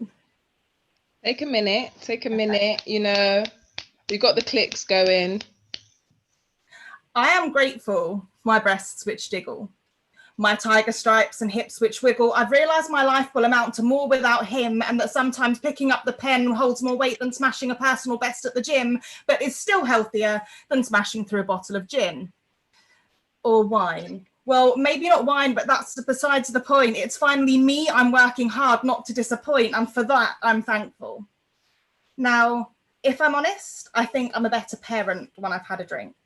Take a minute. Take a minute. You know, we got the clicks going. I am grateful for my breasts which diggle, my tiger stripes and hips which wiggle. I've realised my life will amount to more without him, and that sometimes picking up the pen holds more weight than smashing a personal best at the gym, but is still healthier than smashing through a bottle of gin. Or wine. Well, maybe not wine, but that's besides the point. It's finally me I'm working hard not to disappoint, and for that I'm thankful. Now, if I'm honest, I think I'm a better parent when I've had a drink.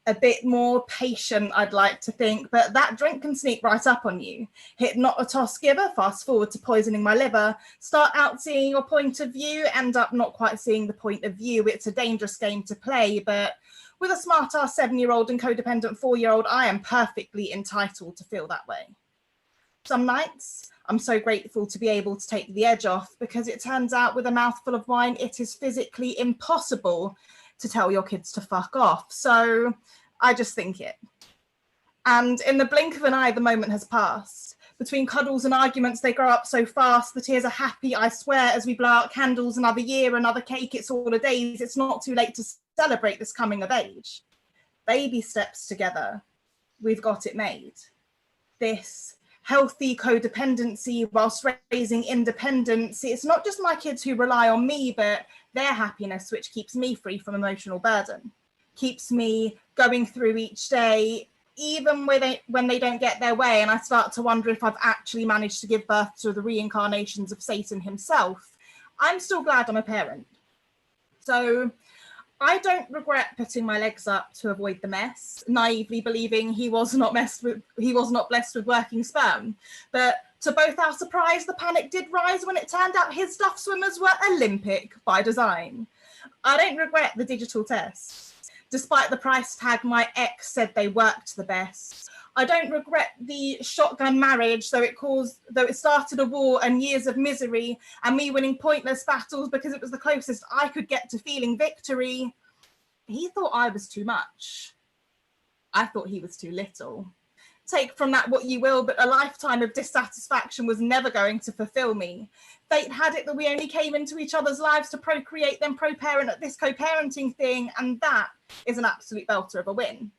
A bit more patient, I'd like to think, but that drink can sneak right up on you. Hit not a toss giver, fast forward to poisoning my liver. Start out seeing your point of view, end up not quite seeing the point of view. It's a dangerous game to play, but with a smart-ass 7-year-old and codependent 4-year-old, I am perfectly entitled to feel that way. Some nights, I'm so grateful to be able to take the edge off, because it turns out with a mouthful of wine, it is physically impossible to tell your kids to fuck off. So I just think it. And in the blink of an eye, the moment has passed. Between cuddles and arguments, they grow up so fast. The tears are happy, I swear, as we blow out candles. Another year, another cake, it's all a days. It's not too late to celebrate this coming of age. Baby steps together. We've got it made. This healthy codependency whilst raising independence. It's not just my kids who rely on me, but their happiness, which keeps me free from emotional burden, keeps me going through each day, even when they don't get their way, and I start to wonder if I've actually managed to give birth to the reincarnations of Satan himself, I'm still glad I'm a parent. So I don't regret putting my legs up to avoid the mess, naively believing he was not blessed with working sperm. But to both our surprise, the panic did rise when it turned out his stuff swimmers were Olympic by design. I don't regret the digital tests. Despite the price tag, my ex said they worked the best. I don't regret the shotgun marriage, though it started a war and years of misery, and me winning pointless battles because it was the closest I could get to feeling victory. He thought I was too much. I thought he was too little. Take from that what you will, but a lifetime of dissatisfaction was never going to fulfill me. Fate had it that we only came into each other's lives to procreate, then pro-parent at this co-parenting thing, and that is an absolute belter of a win.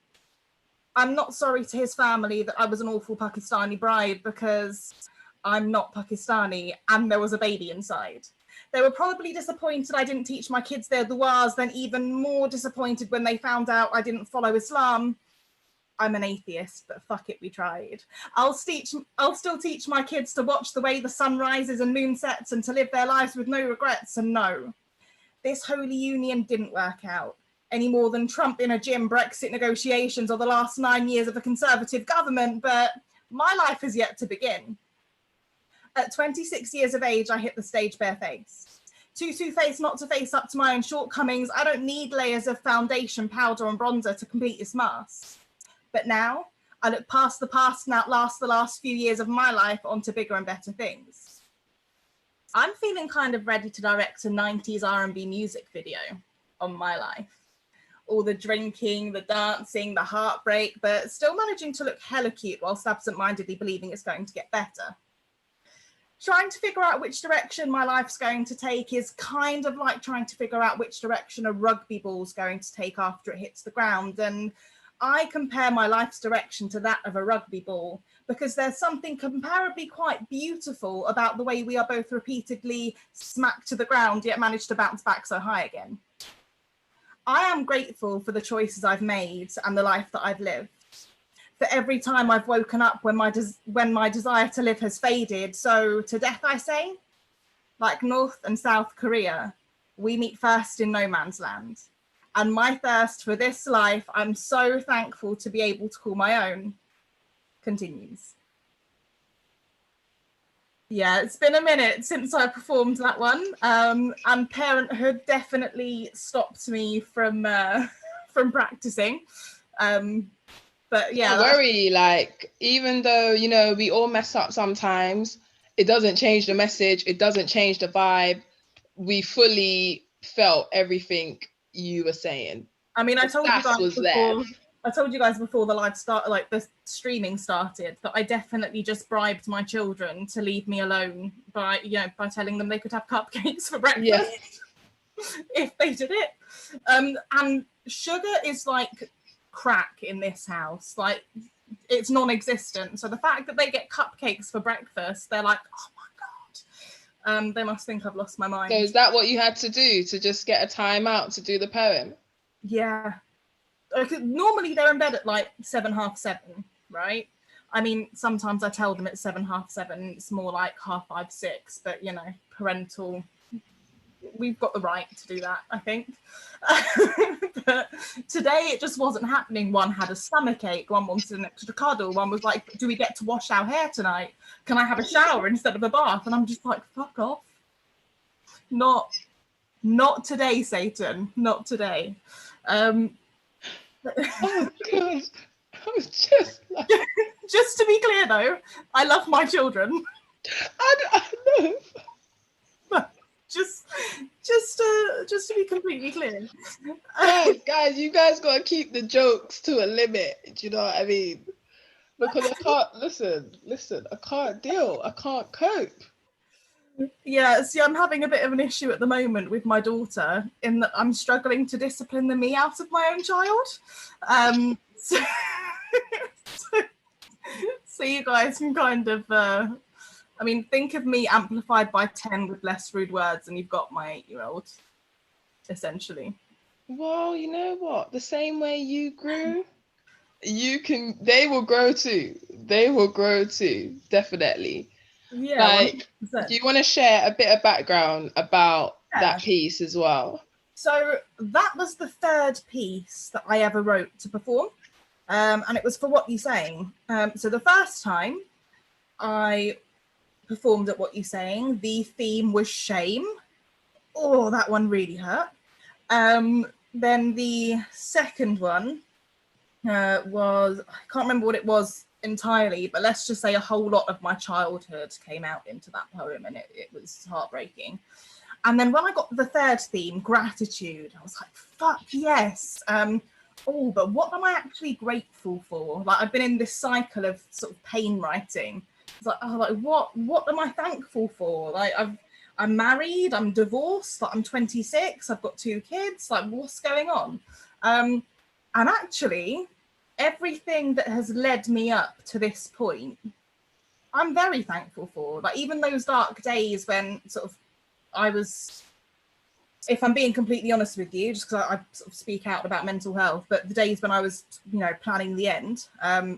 I'm not sorry to his family that I was an awful Pakistani bride, because I'm not Pakistani and there was a baby inside. They were probably disappointed I didn't teach my kids their duas, then even more disappointed when they found out I didn't follow Islam. I'm an atheist, but fuck it, we tried. I'll still teach my kids to watch the way the sun rises and moon sets and to live their lives with no regrets. And no, this holy union didn't work out any more than Trump in a gym, Brexit negotiations, or the last 9 years of a Conservative government, but my life is yet to begin. At 26 years of age, I hit the stage barefaced. Too two-faced not to face up to my own shortcomings. I don't need layers of foundation, powder, and bronzer to complete this mask. But now, I look past the past and outlast the last few years of my life onto bigger and better things. I'm feeling kind of ready to direct a 90s R&B music video on my life. All the drinking, the dancing, the heartbreak, but still managing to look hella cute whilst absent-mindedly believing it's going to get better. Trying to figure out which direction my life's going to take is kind of like trying to figure out which direction a rugby ball's going to take after it hits the ground, and I compare my life's direction to that of a rugby ball because there's something comparably quite beautiful about the way we are both repeatedly smacked to the ground yet managed to bounce back so high again. I am grateful for the choices I've made and the life that I've lived. For every time I've woken up when my desire to live has faded. So to death I say, like North and South Korea, we meet first in no man's land. And my thirst for this life, I'm so thankful to be able to call my own, continues. Yeah, it's been a minute since I performed that one, and parenthood definitely stopped me from practicing. But yeah, don't worry, like, even though, you know, we all mess up sometimes, it doesn't change the message, it doesn't change the vibe. We fully felt everything you were saying. I mean, I told you guys before the live start, like the streaming started, that I definitely just bribed my children to leave me alone by telling them they could have cupcakes for breakfast. Yeah. If they did it. And sugar is like crack in this house. Like, it's non-existent. So the fact that they get cupcakes for breakfast, they're like, oh my God. They must think I've lost my mind. So is that what you had to do, to just get a time out to do the poem? Yeah. Normally they're in bed at like 7, half 7, right? I mean, sometimes I tell them it's 7, half 7. It's more like 5:30, 6. But you know, parental, we've got the right to do that, I think. But today it just wasn't happening. One had a stomach ache. One wanted an extra cuddle. One was like, "Do we get to wash our hair tonight? Can I have a shower instead of a bath?" And I'm just like, "Fuck off! Not today, Satan. Not today." Oh God! I was just like... Just to be clear, though, I love my children. I know. Just to be completely clear. Guys, you guys gotta keep the jokes to a limit. Do you know what I mean? Because I can't listen. I can't deal. I can't cope. Yeah, see, I'm having a bit of an issue at the moment with my daughter in that I'm struggling to discipline the me out of my own child. So you guys can kind of, I mean, think of me amplified by 10 with less rude words, and you've got my 8-year-old, essentially. Well, you know what? The same way you grew, they will grow too. They will grow too, definitely. Yeah, Like, 100%. do you want to share a bit of background about that piece as well? So that was the third piece that I ever wrote to perform. And it was for What You Saying. So the first time I performed at What You Saying, the theme was shame. Oh, that one really hurt. Then the second one was, I can't remember what it was entirely, but let's just say a whole lot of my childhood came out into that poem, and it was heartbreaking. And then when I got the third theme, gratitude, I was like, fuck yes. But what am I actually grateful for? Like, I've been in this cycle of sort of pain writing. It's like, what am I thankful for? Like, I'm married, I'm divorced, like I'm 26, I've got 2 kids, like what's going on? And actually, everything that has led me up to this point, I'm very thankful for. Like, even those dark days when sort of I was, if I'm being completely honest with you, just because I sort of speak out about mental health, but the days when I was, planning the end,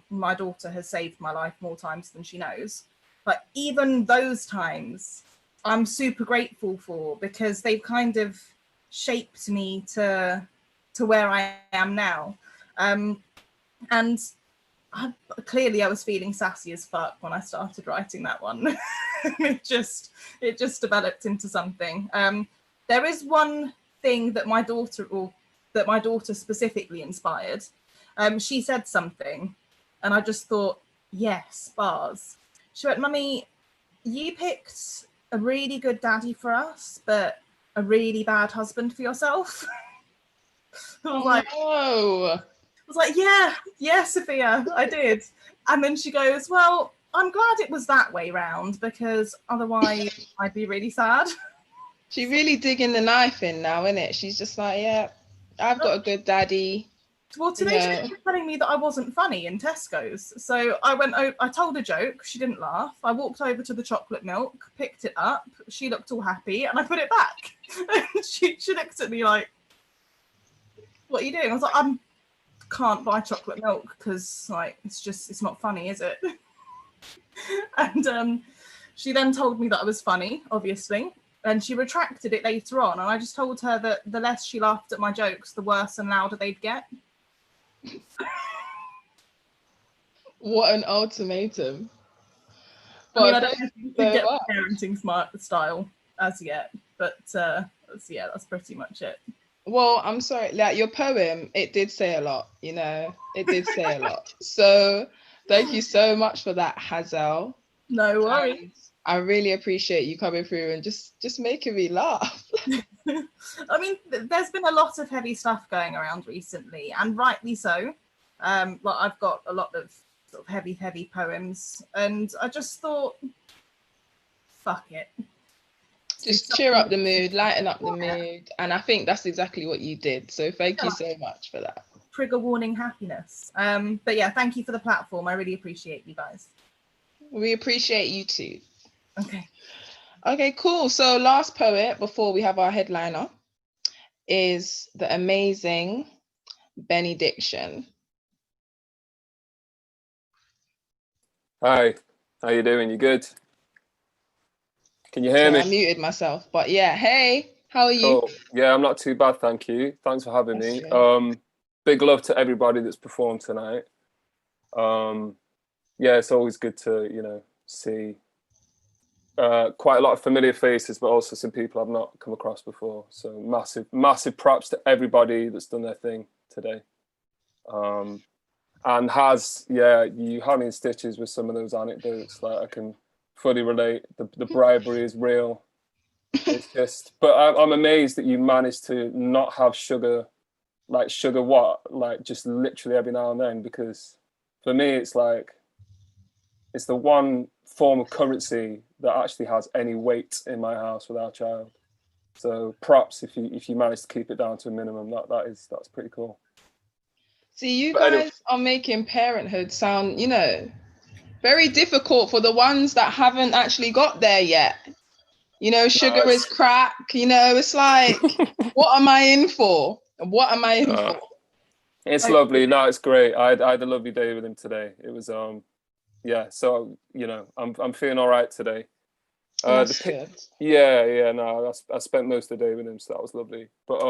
my daughter has saved my life more times than she knows. But even those times, I'm super grateful for, because they've kind of shaped me to where I am now. And clearly I was feeling sassy as fuck when I started writing that one. it just developed into something. There is one thing that my daughter specifically inspired. She said something and I just thought, yes, bars. She went, "Mummy, you picked a really good daddy for us, but a really bad husband for yourself." I was like, yeah, Sophia, I did. And then she goes, "Well, I'm glad it was that way round, because otherwise I'd be really sad." She really digging the knife in now, isn't it? She's just like, yeah, I've got a good daddy. Well, today she was telling me that I wasn't funny in Tesco's. So I told a joke, she didn't laugh. I walked over to the chocolate milk, picked it up, she looked all happy, and I put it back. And she looked at me like, "What are you doing?" I was like, "I can't buy chocolate milk because like it's not funny, is it?" And she then told me that I was funny, obviously, and she retracted it later on, and I just told her that the less she laughed at my jokes, the worse and louder they'd get. What an ultimatum. I mean, I don't know if you can get the parenting style as yet, but that's pretty much it. Well, I'm sorry, like your poem, it did say a lot, it did say a lot. So thank you so much for that, Hazel. No worries. And I really appreciate you coming through and just making me laugh. I mean, there's been a lot of heavy stuff going around recently, and rightly so. Like, I've got a lot of sort of heavy poems, and I just thought, fuck it. Just cheer up the mood, lighten up the mood. And I think that's exactly what you did. So thank you so much for that. Trigger warning happiness. But yeah, thank you for the platform. I really appreciate you guys. We appreciate you too. Okay, cool. So last poet before we have our headliner is the amazing Benediction. Hi, how you doing? You good? Can you hear me? I muted myself, but yeah. Hey, how are you? Cool. Yeah, I'm not too bad, thank you. Thanks for having me. Big love to everybody that's performed tonight. Yeah, it's always good to, see quite a lot of familiar faces, but also some people I've not come across before. So massive props to everybody that's done their thing today. And you had me in stitches with some of those anecdotes. Like, I can fully relate. The bribery is real. It's just, but I'm amazed that you managed to not have sugar just literally every now and then, because for me it's like, it's the one form of currency that actually has any weight in my house with our child. So props if you manage to keep it down to a minimum. That's pretty cool. See, you guys are making parenthood sound, very difficult for the ones that haven't actually got there yet. Sugar is crack, it's like, what am I in for? What am I in for? It's lovely. No, it's great. I had a lovely day with him today. It was yeah. So you know, I'm feeling all right today. That's good. Yeah. No, I spent most of the day with him, so that was lovely. But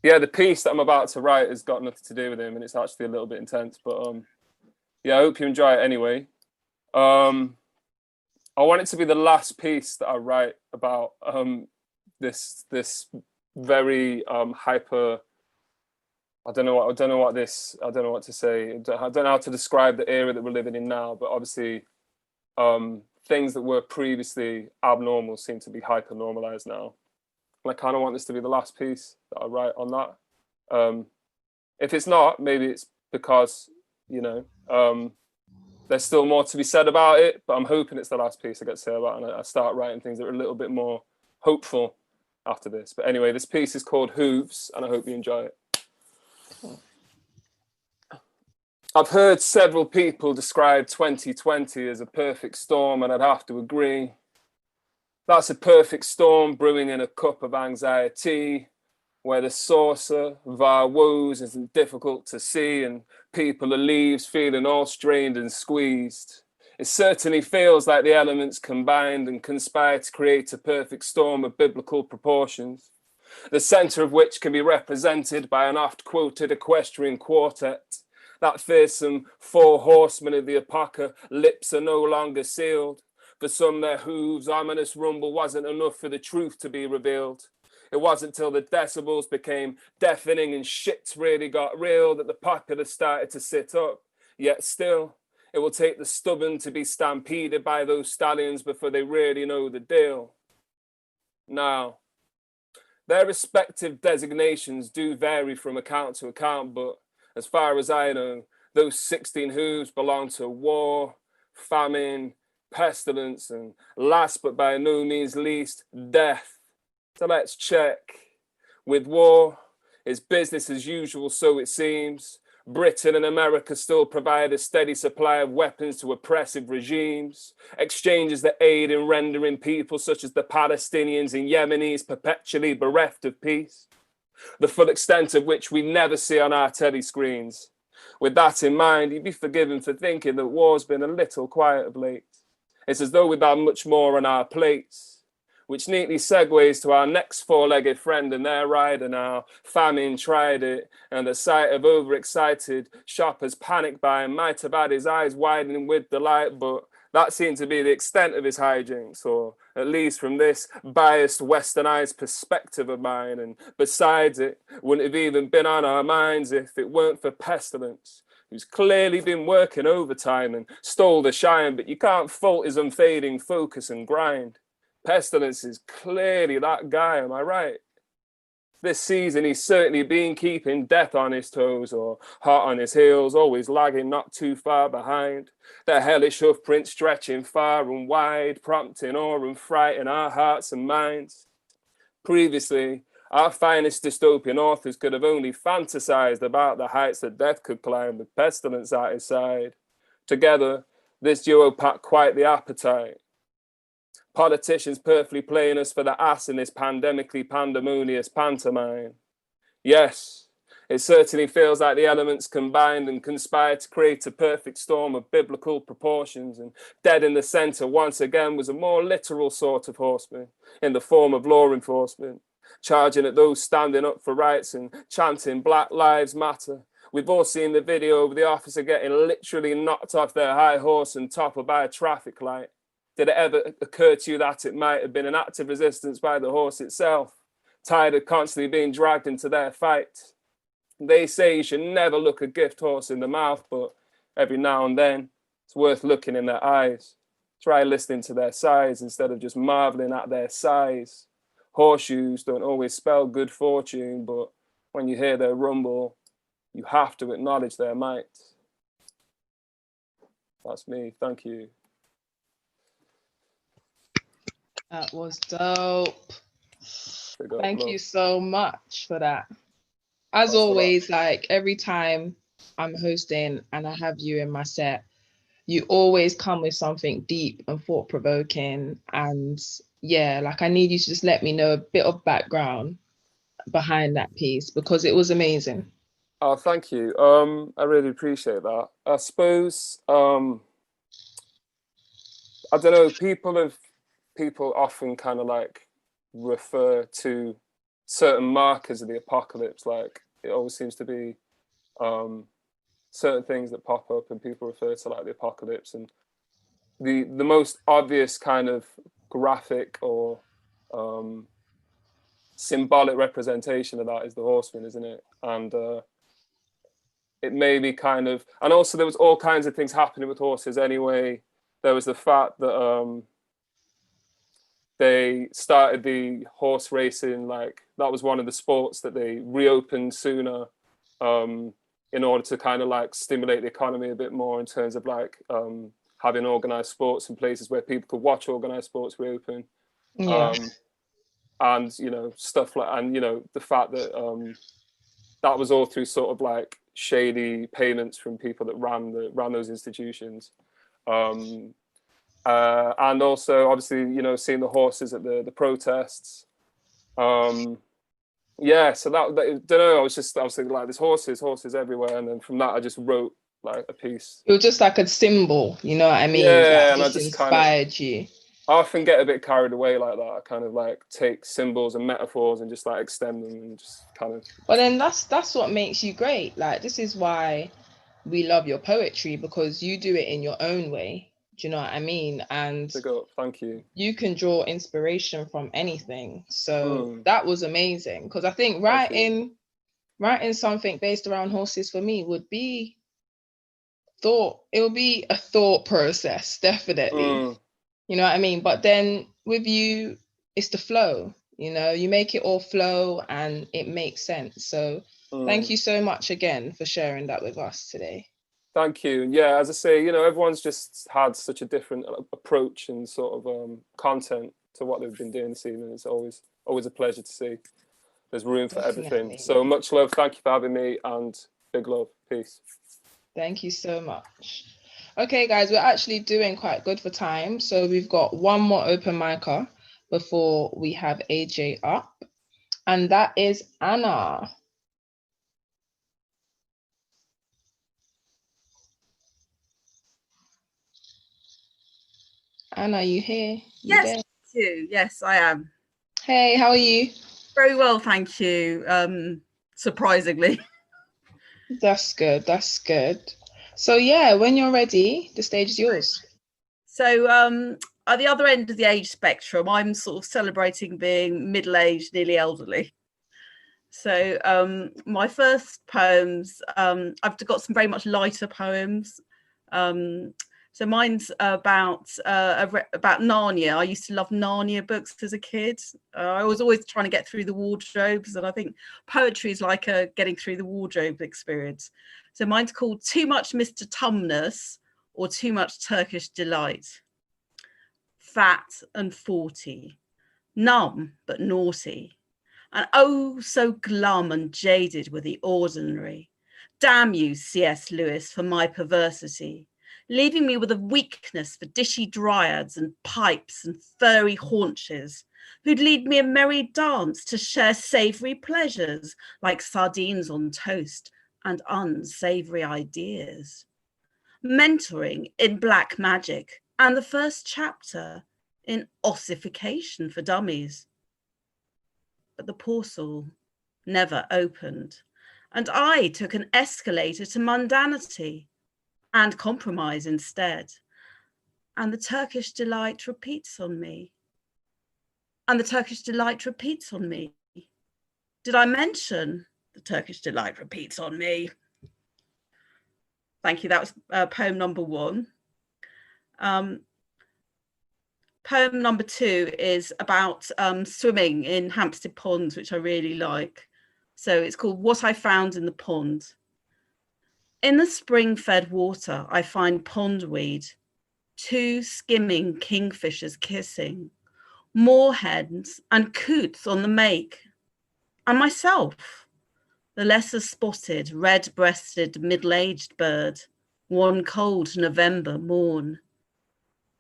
yeah, the piece that I'm about to write has got nothing to do with him, and it's actually a little bit intense. But yeah, I hope you enjoy it anyway. I want it to be the last piece that I write about this very hyper. I don't know what to say. I don't know how to describe the era that we're living in now, but obviously things that were previously abnormal seem to be hyper normalized now. And I kind of want this to be the last piece that I write on that. If it's not, maybe it's because, you know, there's still more to be said about it, but I'm hoping it's the last piece I get to say about it, and I start writing things that are a little bit more hopeful after this. But anyway, this piece is called Hooves, and I hope you enjoy it. I've heard several people describe 2020 as a perfect storm, and I'd have to agree. That's a perfect storm brewing in a cup of anxiety, where the saucer of our woes isn't difficult to see, and people are leaves feeling all strained and squeezed. It certainly feels like the elements combined and conspire to create a perfect storm of biblical proportions, the center of which can be represented by an oft-quoted equestrian quartet. That fearsome four horsemen of the apocalypse are no longer sealed. For some, their hooves' ominous rumble wasn't enough for the truth to be revealed. It wasn't till the decibels became deafening and shit really got real that the populace started to sit up. Yet still, it will take the stubborn to be stampeded by those stallions before they really know the deal. Now, their respective designations do vary from account to account, but as far as I know, those 16 hooves belong to war, famine, pestilence, and last but by no means least, death. So let's check. With war, it's business as usual, so it seems. Britain and America still provide a steady supply of weapons to oppressive regimes, exchanges that aid in rendering people such as the Palestinians and Yemenis perpetually bereft of peace, the full extent of which we never see on our telly screens. With that in mind, you'd be forgiven for thinking that war's been a little quiet of late. It's as though we've had much more on our plates, which neatly segues to our next four-legged friend and their rider now. Famine tried it, and the sight of overexcited shoppers panicked buying might have had his eyes widening with delight, but that seemed to be the extent of his hijinks, or at least from this biased westernized perspective of mine, and besides it, wouldn't have even been on our minds if it weren't for pestilence, who's clearly been working overtime and stole the shine, but you can't fault his unfading focus and grind. Pestilence is clearly that guy, am I right? This season, he's certainly been keeping death on his toes or hot on his heels, always lagging not too far behind. The hellish hoofprint stretching far and wide, prompting awe and fright in our hearts and minds. Previously, our finest dystopian authors could have only fantasized about the heights that death could climb with pestilence at his side. Together, this duo packed quite the appetite. Politicians perfectly playing us for the ass in this pandemically pandemonious pantomime. Yes, it certainly feels like the elements combined and conspired to create a perfect storm of biblical proportions, and dead in the center once again was a more literal sort of horseman in the form of law enforcement, charging at those standing up for rights and chanting Black Lives Matter. We've all seen the video of the officer getting literally knocked off their high horse and toppled by a traffic light. Did it ever occur to you that it might have been an act of resistance by the horse itself, tired of constantly being dragged into their fight? They say you should never look a gift horse in the mouth, but every now and then, it's worth looking in their eyes. Try listening to their sighs instead of just marveling at their size. Horseshoes don't always spell good fortune, but when you hear their rumble, you have to acknowledge their might. That's me. Thank you. That was dope. Thank you so much for that. As always, like every time I'm hosting and I have you in my set, you always come with something deep and thought-provoking. And yeah, like I need you to just let me know a bit of background behind that piece because it was amazing. Oh, thank you. I really appreciate that. I suppose I don't know. People often kind of like refer to certain markers of the apocalypse. Like it always seems to be certain things that pop up, and people refer to like the apocalypse. And the most obvious kind of graphic or symbolic representation of that is the horseman, isn't it? And it may be kind of, and also there was all kinds of things happening with horses anyway. There was the fact that they started the horse racing, like that was one of the sports that they reopened sooner in order to kind of like stimulate the economy a bit more in terms of like having organized sports in places where people could watch organized sports reopen. Yeah. And, you know, stuff like, and, you know, the fact that that was all through sort of like shady payments from people that ran those institutions. And also, obviously, you know, seeing the horses at the protests. Yeah, so that don't know. I was thinking like, there's horses everywhere, and then from that, I just wrote like a piece. It was just like a symbol, you know what I mean? Yeah, that and I just just kind of inspired you. I often get a bit carried away like that. I kind of like take symbols and metaphors and just like extend them and just kind of. But then that's what makes you great. Like this is why we love your poetry, because you do it in your own way. Do you know what I mean? And Thank you. You can draw inspiration from anything. So that was amazing, because I think writing something based around horses for me would be it'll be a thought process, definitely. You know what I mean? But then with you, it's the flow, you know, you make it all flow and it makes sense. So thank you so much again for sharing that with us today. Thank you. Yeah, as I say, you know, everyone's just had such a different approach and sort of content to what they've been doing this evening. It's always a pleasure to see. There's room for everything. So much love. Thank you for having me, and big love. Peace. Thank you so much. Okay, guys, we're actually doing quite good for time. So we've got one more open micer before we have AJ up, and that is Anna. Anna, you here? Yes, yes, I am. Hey, how are you? Very well, thank you. Surprisingly. That's good. That's good. So yeah, when you're ready, the stage is yours. So at the other end of the age spectrum, I'm sort of celebrating being middle-aged, nearly elderly. So my first poems, I've got some very much lighter poems. So mine's about Narnia. I used to love Narnia books as a kid. I was always trying to get through the wardrobes, and I think poetry is like a getting through the wardrobe experience. So mine's called Too Much Mr. Tumnus, or Too Much Turkish Delight. Fat and 40, numb but naughty, and oh so glum and jaded with the ordinary. Damn you, C.S. Lewis, for my perversity, leaving me with a weakness for dishy dryads and pipes and furry haunches, who'd lead me a merry dance to share savoury pleasures like sardines on toast and unsavoury ideas. Mentoring in black magic and the first chapter in ossification for dummies. But the portal never opened, and I took an escalator to mundanity and compromise instead. And the Turkish delight repeats on me. And the Turkish delight repeats on me. Did I mention the Turkish delight repeats on me? Thank you. That was poem number 1. Poem number 2 is about swimming in Hampstead Ponds, which I really like. So it's called What I Found in the Pond. In the spring-fed water, I find pondweed, 2 skimming kingfishers kissing, moorhens and coots on the make, and myself, the lesser spotted, red-breasted, middle-aged bird, one cold November morn.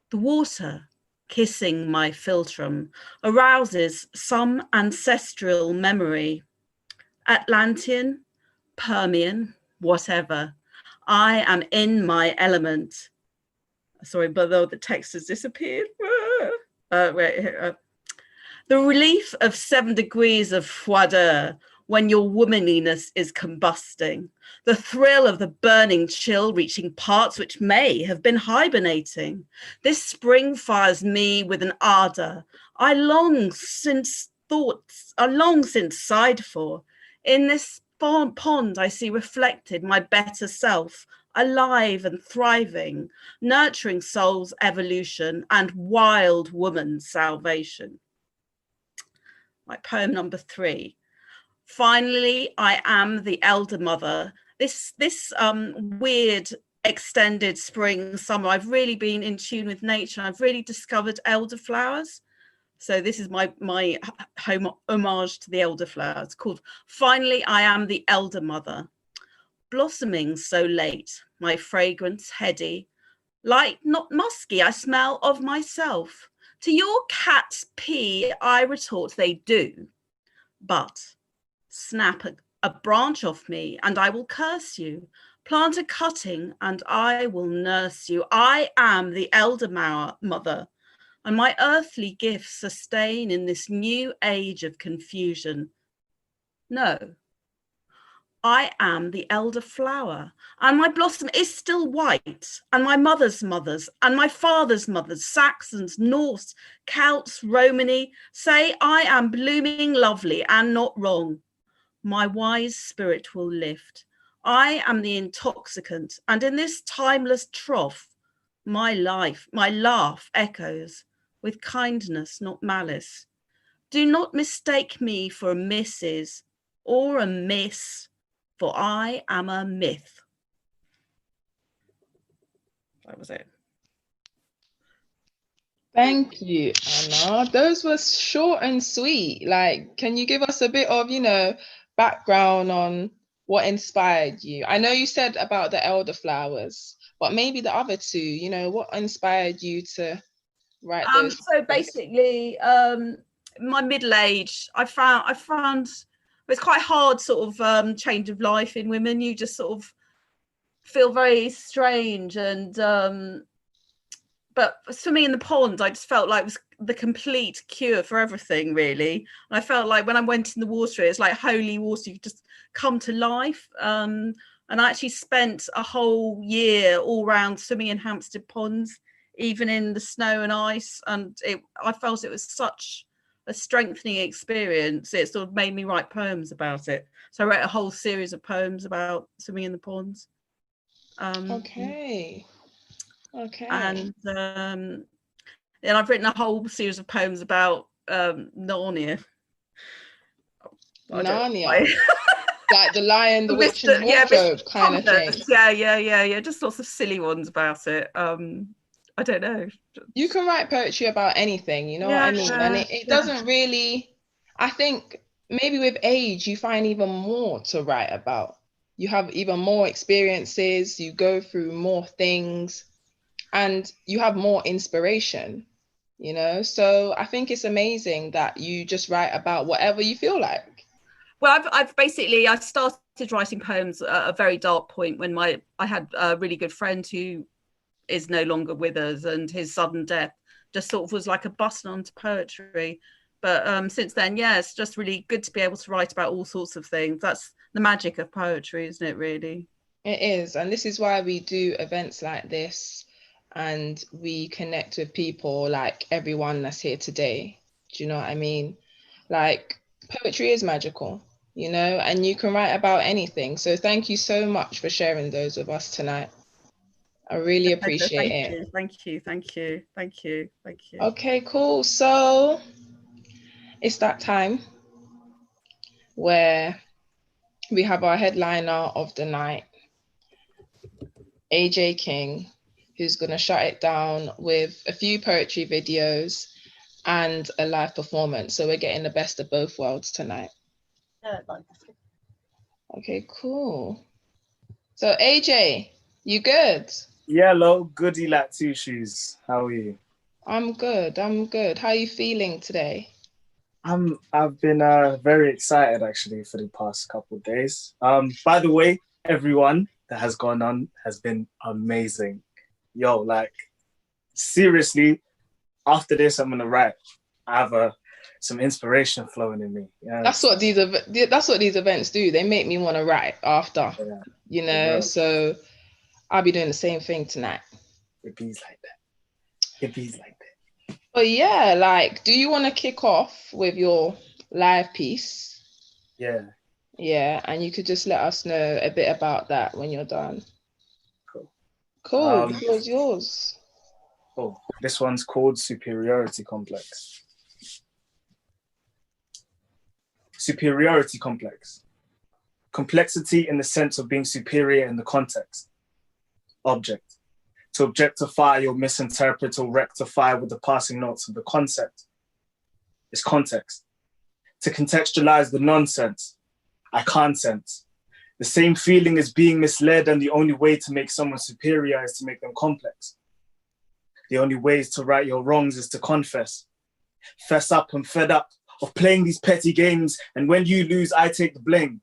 The water, kissing my philtrum, arouses some ancestral memory. Atlantean, Permian, whatever. I am in my element. Sorry, but though the text has disappeared. The relief of 7 degrees of froideur when your womanliness is combusting. The thrill of the burning chill reaching parts which may have been hibernating. This spring fires me with an ardor I long since sighed for. In this pond I see reflected my better self, alive and thriving, nurturing soul's evolution and wild woman's salvation. My poem number 3. Finally, I am the elder mother. This weird extended spring, summer, I've really been in tune with nature. I've really discovered elderflowers. So this is my homage to the elderflower. It's called Finally, I Am the Elder Mother. Blossoming so late, my fragrance heady, light not musky, I smell of myself. To your cat's pee, I retort they do, but snap a branch off me and I will curse you. Plant a cutting and I will nurse you. I am the elder mother, and my earthly gifts sustain in this new age of confusion. No, I am the elder flower, and my blossom is still white, and my mother's mothers, and my father's mothers, Saxons, Norse, Celts, Romany, say I am blooming lovely and not wrong. My wise spirit will lift. I am the intoxicant, and in this timeless trough, my laugh echoes with kindness, not malice. Do not mistake me for a Mrs. or a Miss, for I am a myth. That was it. Thank you, Anna. Those were short and sweet. Like, can you give us a bit of, background on what inspired you? I know you said about the elderflowers, but maybe the other two, what inspired you to write those? So basically, my middle age, I found it's quite hard sort of change of life in women. You just sort of feel very strange, and but swimming in the pond, I just felt like it was the complete cure for everything, really. And I felt like when I went in the water, it's like holy water. You could just come to life. And I actually spent a whole year all round swimming in Hampstead ponds, even in the snow and ice. And I felt it was such a strengthening experience. It sort of made me write poems about it. So I wrote a whole series of poems about swimming in the ponds. Okay. And then I've written a whole series of poems about Narnia. Narnia. Like the Lion, the Witch, and the Wardrobe kind of thing. Yeah. Just lots of silly ones about it. I don't know. You can write poetry about anything, you know what I mean? And it doesn't really, I think maybe with age, you find even more to write about. You have even more experiences, you go through more things, and you have more inspiration, So I think it's amazing that you just write about whatever you feel like. Well, I've basically, I started writing poems at a very dark point when I had a really good friend who is no longer with us, and his sudden death just sort of was like a button onto poetry. But since then, it's just really good to be able to write about all sorts of things. That's the magic of poetry, isn't it, really? It is. And this is why we do events like this, and we connect with people like everyone that's here today. Do you know what I mean? Like, poetry is magical, and you can write about anything. So thank you so much for sharing those with us tonight. I really appreciate it. Thank you. Okay, cool. So it's that time where we have our headliner of the night, AJ King, who's going to shut it down with a few poetry videos and a live performance. So we're getting the best of both worlds tonight. Okay, cool. So AJ, you good? Hello, goody like two shoes. How are you? I'm good. How are you feeling today? I've been very excited actually for the past couple of days. By the way, everyone that has gone on has been amazing. Yo, like seriously, after this, I'm gonna write. I have some inspiration flowing in me. Yeah, That's what these events do. They make me want to write after, yeah, you know. So I'll be doing the same thing tonight. it bees like that. It bees like that. But yeah, like, do you want to kick off with your live piece? Yeah. Yeah, and you could just let us know a bit about that when you're done. Cool. Cool. The floor is yours. Oh, this one's called Superiority Complex. Superiority complex. Complexity in the sense of being superior in the context. Object. To objectify or misinterpret or rectify with the passing notes of the concept is context. To contextualize the nonsense, I can't sense. The same feeling as being misled, and the only way to make someone superior is to make them complex. The only way to right your wrongs is to confess. Fess up, I'm fed up of playing these petty games, and when you lose, I take the blame.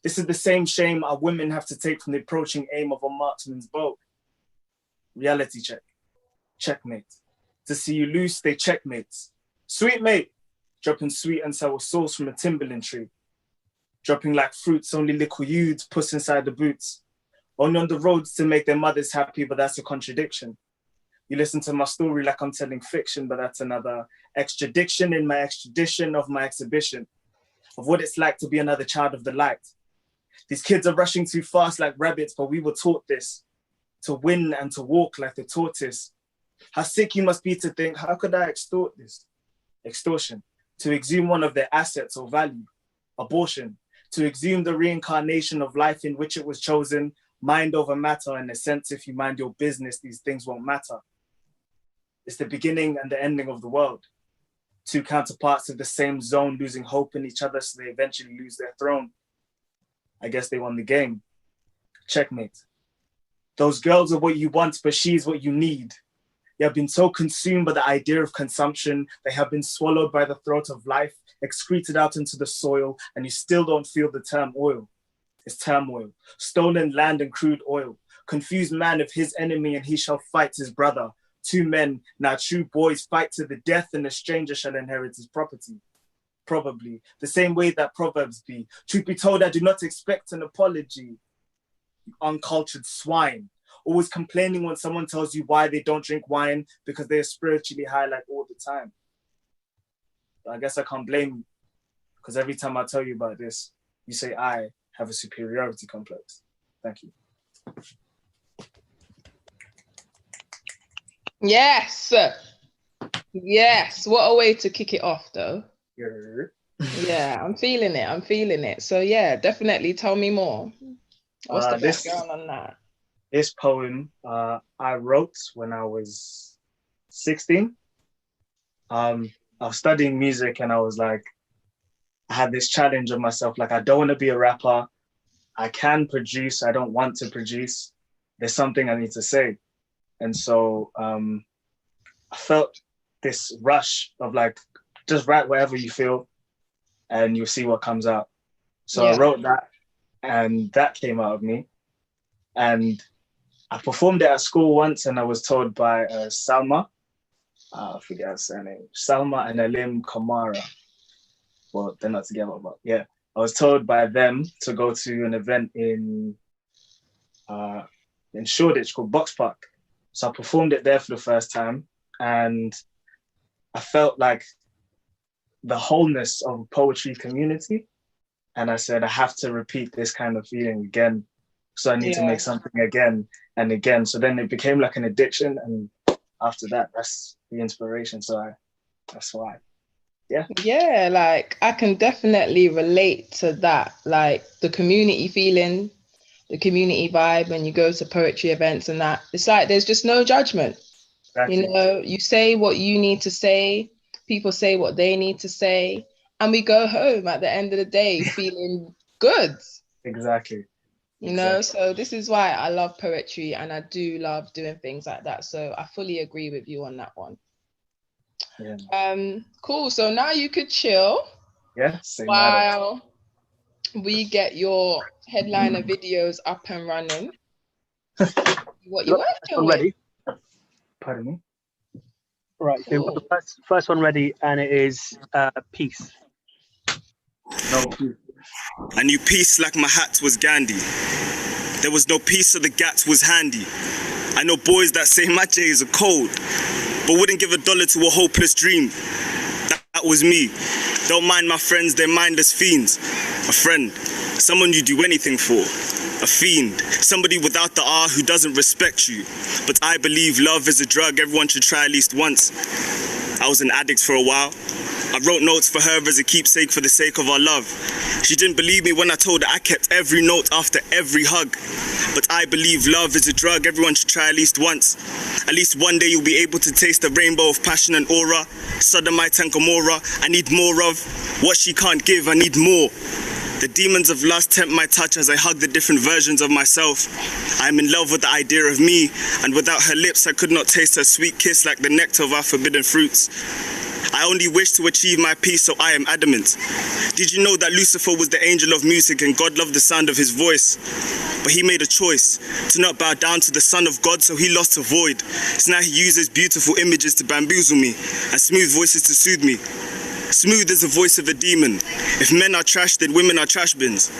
This is the same shame our women have to take from the approaching aim of a marksman's bow. Reality check. Checkmate. To see you lose, they checkmates. Sweet mate. Dropping sweet and sour sauce from a Timberland tree. Dropping like fruits, only little youths puss inside the boots. Only on the roads to make their mothers happy, but that's a contradiction. You listen to my story like I'm telling fiction, but that's another extradiction in my extradition of my exhibition of what it's like to be another child of the light. These kids are rushing too fast like rabbits, but we were taught this, to win and to walk like the tortoise. How sick you must be to think, how could I extort this? Extortion, to exhume one of their assets or value. Abortion, to exhume the reincarnation of life in which it was chosen. Mind over matter, in a sense, if you mind your business, these things won't matter. It's the beginning and the ending of the world. Two counterparts of the same zone losing hope in each other, so they eventually lose their throne. I guess they won the game. Checkmate. Those girls are what you want, but she's what you need. You have been so consumed by the idea of consumption, they have been swallowed by the throat of life, excreted out into the soil, and you still don't feel the term oil. It's turmoil, stolen land and crude oil. Confused man of his enemy, and he shall fight his brother. Two men, now true boys, fight to the death, and a stranger shall inherit his property. Probably, the same way that Proverbs be. Truth be told, I do not expect an apology. You uncultured swine. Always complaining when someone tells you why they don't drink wine, because they are spiritually high like all the time. But I guess I can't blame you, because every time I tell you about this, you say I have a superiority complex. Thank you. Yes. Yes. What a way to kick it off, though. Yeah, I'm feeling it. I'm feeling it. So yeah, definitely tell me more. What's the background on that? This poem I wrote when I was 16. I was studying music and I was like, I had this challenge of myself, like I don't want to be a rapper. I can produce, I don't want to produce. There's something I need to say. And so I felt this rush of like, just write whatever you feel and you'll see what comes out. So I wrote that and that came out of me. And I performed it at school once and I was told by Salma, I forget her surname, Salma and Alim Kamara. Well, they're not together, but yeah. I was told by them to go to an event in Shoreditch called Box Park. So I performed it there for the first time and I felt like the wholeness of a poetry community. And I said, I have to repeat this kind of feeling again. So I need to make something again and again. So then it became like an addiction. And after that, that's the inspiration. So that's why. Yeah. Yeah, like I can definitely relate to that. Like the community feeling, the community vibe when you go to poetry events and that. It's like there's just no judgment. Exactly. You know, you say what you need to say, people say what they need to say, and we go home at the end of the day feeling good. Exactly. You know, so this is why I love poetry and I do love doing things like that. So I fully agree with you on that one. Yeah. Cool. So now you could chill Yeah. Say while we get your headliner videos up and running. What you working with? Ready? Pardon me? Right, so we've got the first one ready, and it is peace. No peace. I knew peace like my hat was Gandhi. There was no peace, so the gats was handy. I know boys that say my J's are cold, but wouldn't give $1 to a hopeless dream. That was me. Don't mind my friends, they're mindless fiends. A friend, someone you do anything for. A fiend, somebody without the R who doesn't respect you. But I believe love is a drug everyone should try at least once. I was an addict for a while. I wrote notes for her as a keepsake for the sake of our love. She didn't believe me when I told her I kept every note after every hug. But I believe love is a drug everyone should try at least once. At least one day you'll be able to taste the rainbow of passion and aura. Sodomite and Gomorrah, I need more of. What she can't give, I need more. The demons of lust tempt my touch as I hug the different versions of myself. I am in love with the idea of me, and without her lips I could not taste her sweet kiss like the nectar of our forbidden fruits. I only wish to achieve my peace, so I am adamant. Did you know that Lucifer was the angel of music and God loved the sound of his voice? But he made a choice to not bow down to the Son of God, so he lost a void. So now he uses beautiful images to bamboozle me and smooth voices to soothe me. Smooth is the voice of a demon. If men are trash, then women are trash bins.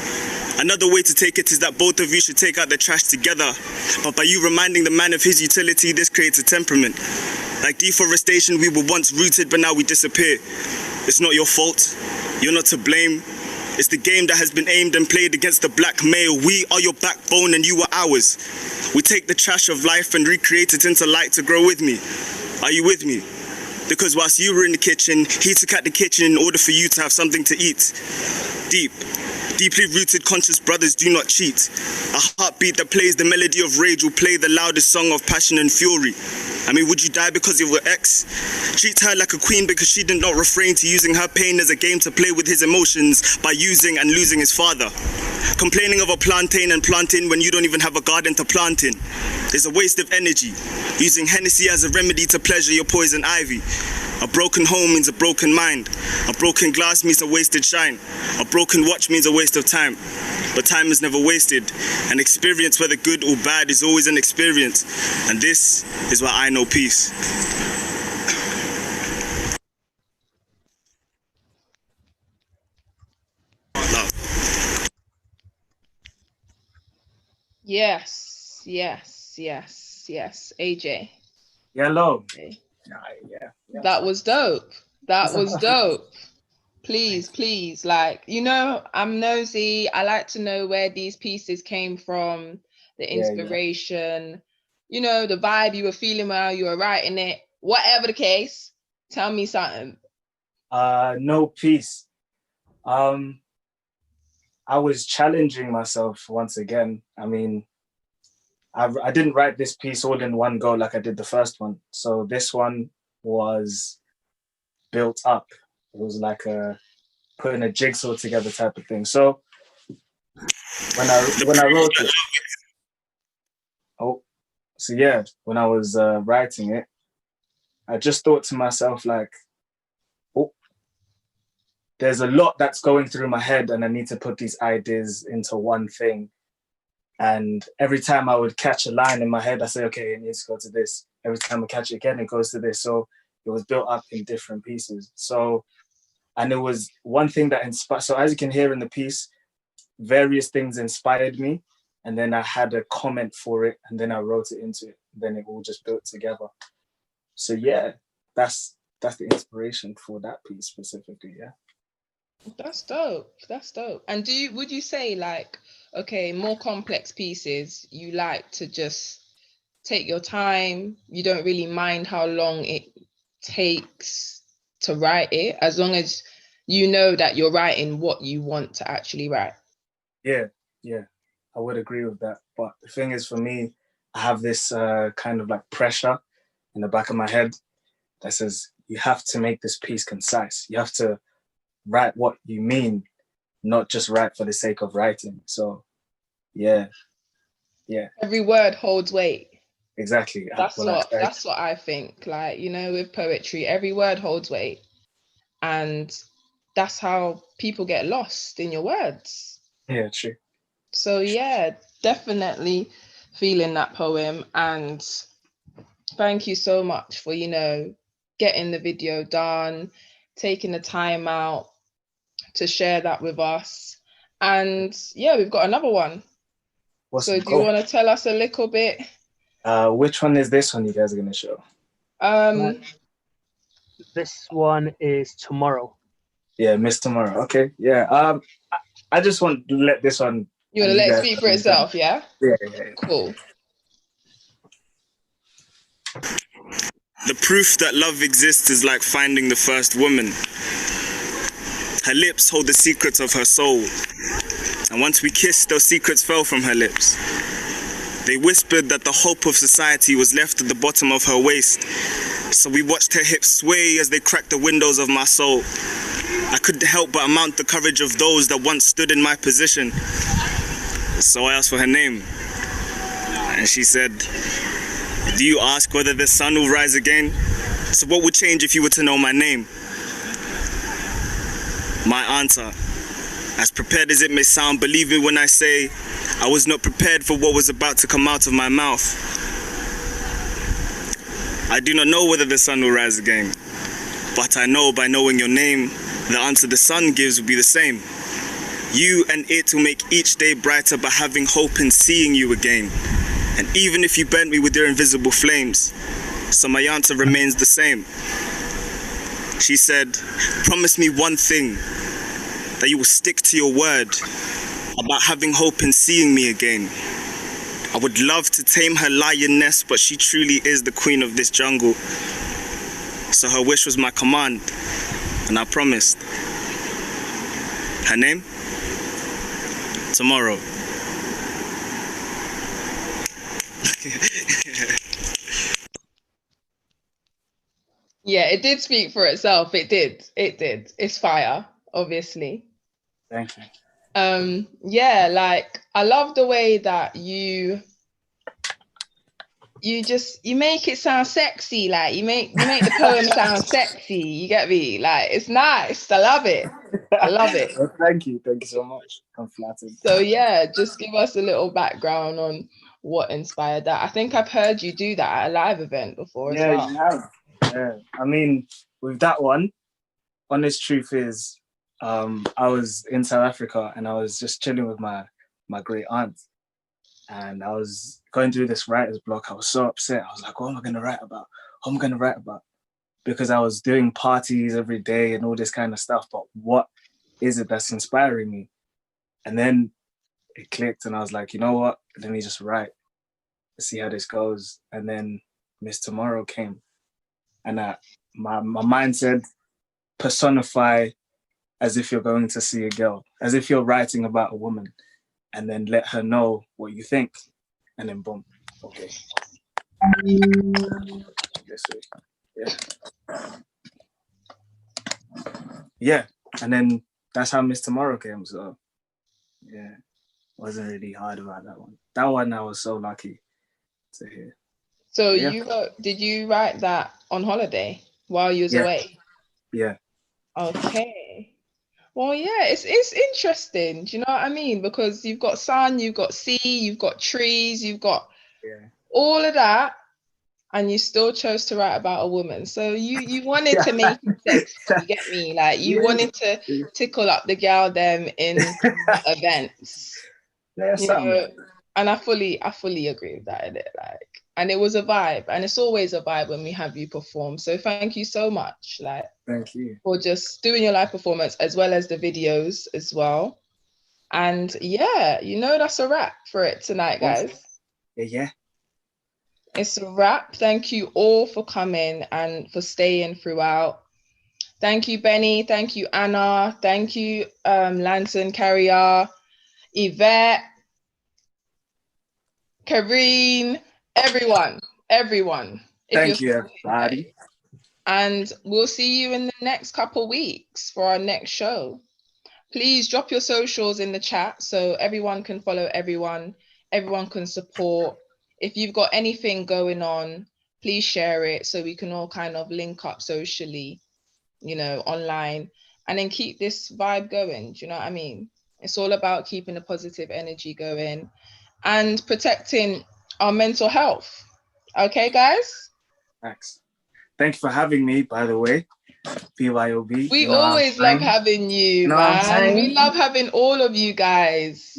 Another way to take it is that both of you should take out the trash together. But by you reminding the man of his utility, this creates a temperament. Like deforestation, we were once rooted, but now we disappear. It's not your fault. You're not to blame. It's the game that has been aimed and played against the black male. We are your backbone and you are ours. We take the trash of life and recreate it into light to grow with me. Are you with me? Because whilst you were in the kitchen, he took out the kitchen in order for you to have something to eat. Deeply rooted conscious brothers do not cheat. A heartbeat that plays the melody of rage will play the loudest song of passion and fury. I mean, would you die because of your ex? Treat her like a queen because she did not refrain to using her pain as a game to play with his emotions by using and losing his father. Complaining of a plantain and planting when you don't even have a garden to plant in is a waste of energy. Using Hennessy as a remedy to pleasure your poison ivy. A broken home means a broken mind. A broken glass means a wasted shine. A broken watch means a waste of time. But time is never wasted. An experience, whether good or bad, is always an experience. And this is why I know peace. Yes. AJ. Yellow. Okay. Yeah. That was dope. Please, like, you know, I'm nosy. I like to know where these pieces came from, the inspiration, you know, the vibe you were feeling while you were writing it. Whatever the case, tell me something. No peace. I was challenging myself once again. I mean, I didn't write this piece all in one go like I did the first one. So this one was built up. It was like putting a jigsaw together type of thing. So when I wrote it, when I was writing it, I just thought to myself like, there's a lot that's going through my head and I need to put these ideas into one thing. And every time I would catch a line in my head, I say, okay, it needs to go to this. Every time I catch it again, it goes to this. So it was built up in different pieces. So, and it was one thing that inspired. So as you can hear in the piece, various things inspired me. And then I had a comment for it and then I wrote it into it. Then it all just built together. So yeah, that's the inspiration for that piece specifically, yeah. That's dope. And would you say, like, okay, more complex pieces, you like to just take your time, you don't really mind how long it takes to write it, as long as you know that you're writing what you want to actually write? Yeah, I would agree with that. But the thing is, for me, I have this kind of like pressure in the back of my head that says, you have to make this piece concise. You have to write what you mean, not just write for the sake of writing. So yeah. Every word holds weight. exactly. That's Well, that's what I think. Like, you know, with poetry, every word holds weight. And that's how people get lost in your words. Yeah, true. So yeah, definitely feeling that poem. And thank you so much for, you know, getting the video done, taking the time out to share that with us. And yeah, we've got another one. Awesome, So do you want to tell us a little bit? Which one is this one you guys are going to show? This one is Tomorrow. Yeah, Miss Tomorrow. Okay, yeah. I just want to let this one. You want to let it speak for itself, yeah? Yeah. Cool. The proof that love exists is like finding the first woman. Her lips hold the secrets of her soul. And once we kissed, those secrets fell from her lips. They whispered that the hope of society was left at the bottom of her waist. So we watched her hips sway as they cracked the windows of my soul. I couldn't help but mount the courage of those that once stood in my position. So I asked for her name. And she said, "Do you ask whether the sun will rise again? So what would change if you were to know my name?" My answer, as prepared as it may sound, believe me when I say I was not prepared for what was about to come out of my mouth. I do not know whether the sun will rise again, but I know by knowing your name, the answer the sun gives will be the same. You and it will make each day brighter by having hope in seeing you again. And even if you burnt me with your invisible flames, so my answer remains the same. She said, "Promise me one thing, that you will stick to your word about having hope in seeing me again." I would love to tame her lioness, but she truly is the queen of this jungle. So her wish was my command, and I promised. Her name? Tomorrow. Yeah, it did speak for itself. It did. It's fire, obviously. Thank you. Yeah, like I love the way that you make it sound sexy. Like you make the poem sound sexy. You get me? Like it's nice. I love it. Well, thank you so much. I'm flattered. So yeah, just give us a little background on what inspired that. I think I've heard you do that at a live event before as well. Yeah, you have. Yeah, I mean, with that one, honest truth is, I was in South Africa and I was just chilling with my great aunt, and I was going through this writer's block. I was so upset. I was like, what am I going to write about? What am I going to write about? Because I was doing parties every day and all this kind of stuff, but what is it that's inspiring me? And then it clicked and I was like, you know what? Let me just write. Let's see how this goes. And then Miss Tomorrow came. And my mind said, personify as if you're going to see a girl, as if you're writing about a woman, and then let her know what you think. And then boom, okay. This way. Yeah. Yeah. And then that's how Miss Tomorrow came. So yeah, wasn't really hard about that one. That one I was so lucky to hear. So Yeah. did you write that on holiday while you was away? Yeah. Okay. Well, yeah, it's interesting. Do you know what I mean? Because you've got sun, you've got sea, you've got trees, you've got all of that, and you still chose to write about a woman. So you wanted to make it sexy, you get me? Like you wanted to tickle up the gal them in events. Yeah, you know, and I fully agree with that. Like, and it was a vibe, and it's always a vibe when we have you perform. So thank you so much, like, thank you for just doing your live performance as well as the videos as well. And yeah, that's a wrap for it tonight, guys. Yeah. It's a wrap. Thank you all for coming and for staying throughout. Thank you, Benny. Thank you, Anna. Thank you, Lanson, Carrier, Yvette, Karine, everyone. Thank you, everybody. And we'll see you in the next couple weeks for our next show. Please drop your socials in the chat so everyone can follow everyone. Everyone can support. if you've got anything going on, please share it so we can all kind of link up socially, you know, online, and then keep this vibe going. Do you know what I mean? It's all about keeping the positive energy going and protecting our mental health. Okay, guys? Thanks. Thank you for having me, by the way. BYOB. We always love having you, man. We love having all of you guys.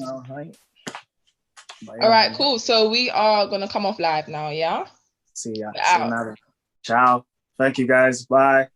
All right, cool. So we are going to come off live now, yeah? See ya. See you later. Ciao. Thank you, guys. Bye.